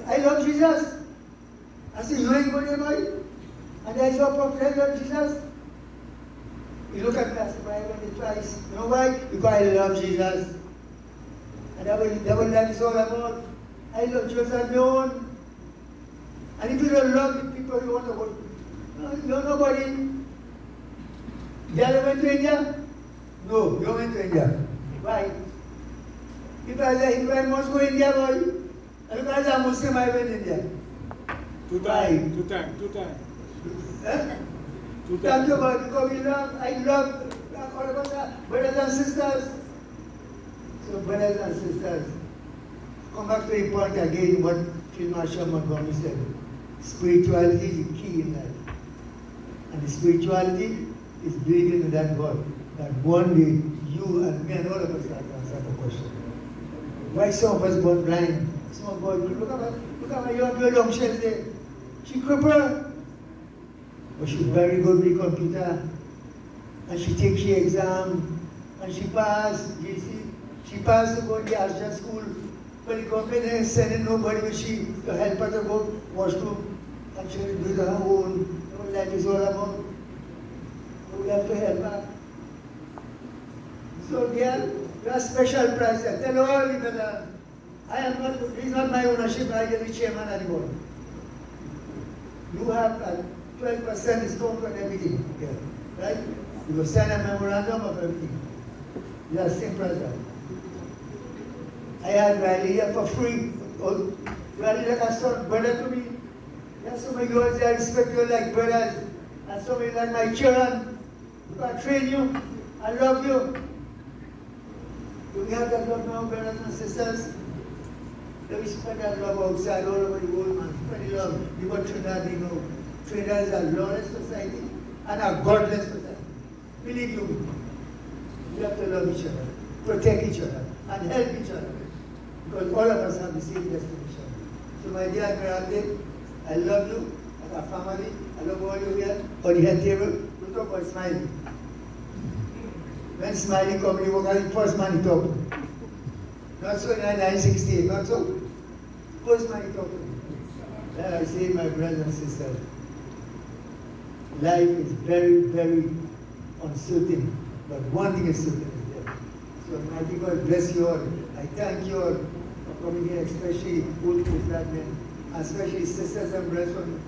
I love Jesus. I said, you ain't going there, boy? And there's your problem, I love Jesus. You look at me, I said, why I went there twice? You know why? Because I love Jesus. And that what life is all about. I love Jesus on my own. And if you don't love the people you want to go, you're nobody. Girl went to India? No, you went to India. Why? If I must go to India, boy, and because I'm Muslim, I went to India. Two Why? times. Eh? Thank you, God, because I love all of us, brothers and sisters. So, brothers and sisters, come back to the point again, what Field Marshal Montgomery said. Spirituality is the key in life. And the spirituality is believing in that God. That one day, you and me and all of us have to answer the question. Why some of us born blind? Some of us, look at my young shells there. She crippled. But she's very good with computer. And she takes the exam. And she passed GC. She passed to go to the Asha school. But the government is sending nobody with she to help her to go washroom. And she will do it on her own. Life is all about. We have to help her. So girl, you have special prize. Tell all the brothers, I am not, it's not my ownership, I get the chairman anymore. You have a 12% discount on everything, right? You will sign a memorandum of everything. You have same price. I had Riley here for free. Riley like a son, brother to me. There's so many girls I respect you like brothers, and so many like my children. I train you, I love you. Do we have that love now, brothers and sisters? Let me spread that love outside all over the world, man. Spread the love. You got Trinidad, you know. Trinidad is a lawless society and a godless society. Believe you, we have to love each other, protect each other, and help each other. Because all of us have the same destination. So my dear Admiralty, I love you as a family. I love all you here on the head table. We talk about Smiley. When Smiley come, he was the first man he talked to. Not so in 1968, not so. First man he talked to. Then I say, my brothers and sisters, life is very, very uncertain. But one thing is certain is death. So mighty God bless you all. I thank you all for coming here, especially old black men, especially sisters and brothers from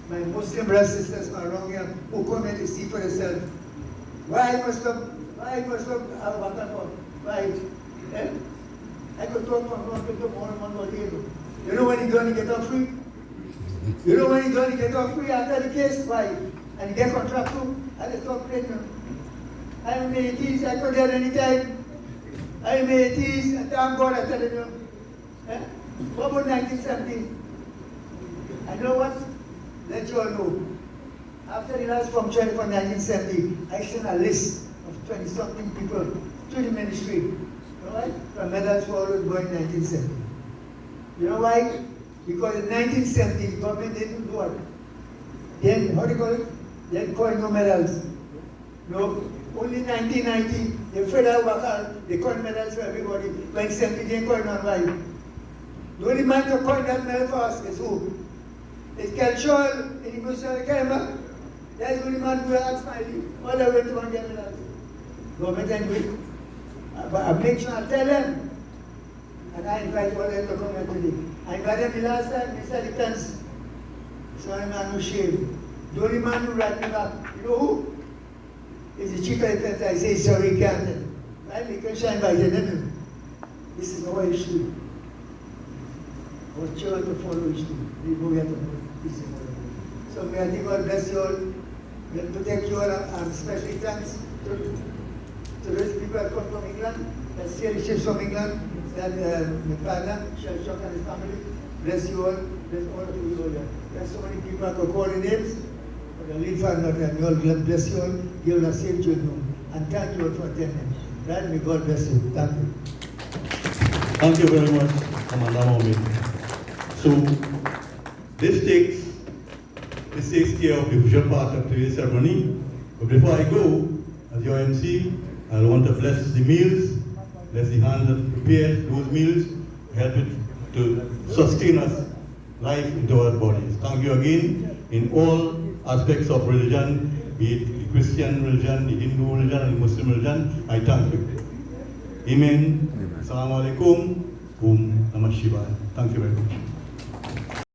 my Muslim brothers and sisters from around here who come here to see for themselves. Why must look why? Eh? I could talk from one to one more day. You know when he's going to get off free? You know when he's going to get off free after the case? Why? And he get contract too? I just talk plain. I'm in the 80s, I could get any time. I'm in the 80s, and thank God I'm telling you. Eh? What about 1970? I know what? Let you all know. After the last function for 1970, I sent a list of 20-something people to the ministry, all right? From medals for all going in 1970. You know why? Because in 1970, the government didn't do what? Then, how do you call it? They didn't call no medals. No, only 1990, the federal worker, they call medals for everybody. When 70, they didn't call none. Why? The only man to call that medal for us is who? It's Kelchol in the Muslim Kema. That's the only man who asked Smiley. All the way to one get medals. Government and we. But I make sure I tell them. And I invite all of them to come here today. I invited them the last time, Mr. Defense. So I'm not ashamed. The only man who write me back, you know who? Is the chief of defense. I say, sorry, can't. Right? Because I invited them. This is our issue. Our children to follow issue. We go get them. This is our issue. So may I think God bless you all. May I protect you all. And especially thanks to those people that come from England. That see the ships from England. That my father, Shelchuk and his family. Bless you all. Bless all of you all. There's so many people I could call the names. But I'll leave for another time. God bless you all. Give us a safe journey. And thank you all for attending. Right? May God bless you. Thank you. Thank you very much, Commander Mohammed. So this takes care of the official part of today's ceremony. But before I go, as your MC, I want to bless the meals, bless the hands that prepare those meals, help it to sustain us life into our bodies. Thank you again in all aspects of religion, be it the Christian religion, the Hindu religion, and the Muslim religion. I thank you. Amen. Assalamu alaikum. Om Namah Shivaya. Thank you very much.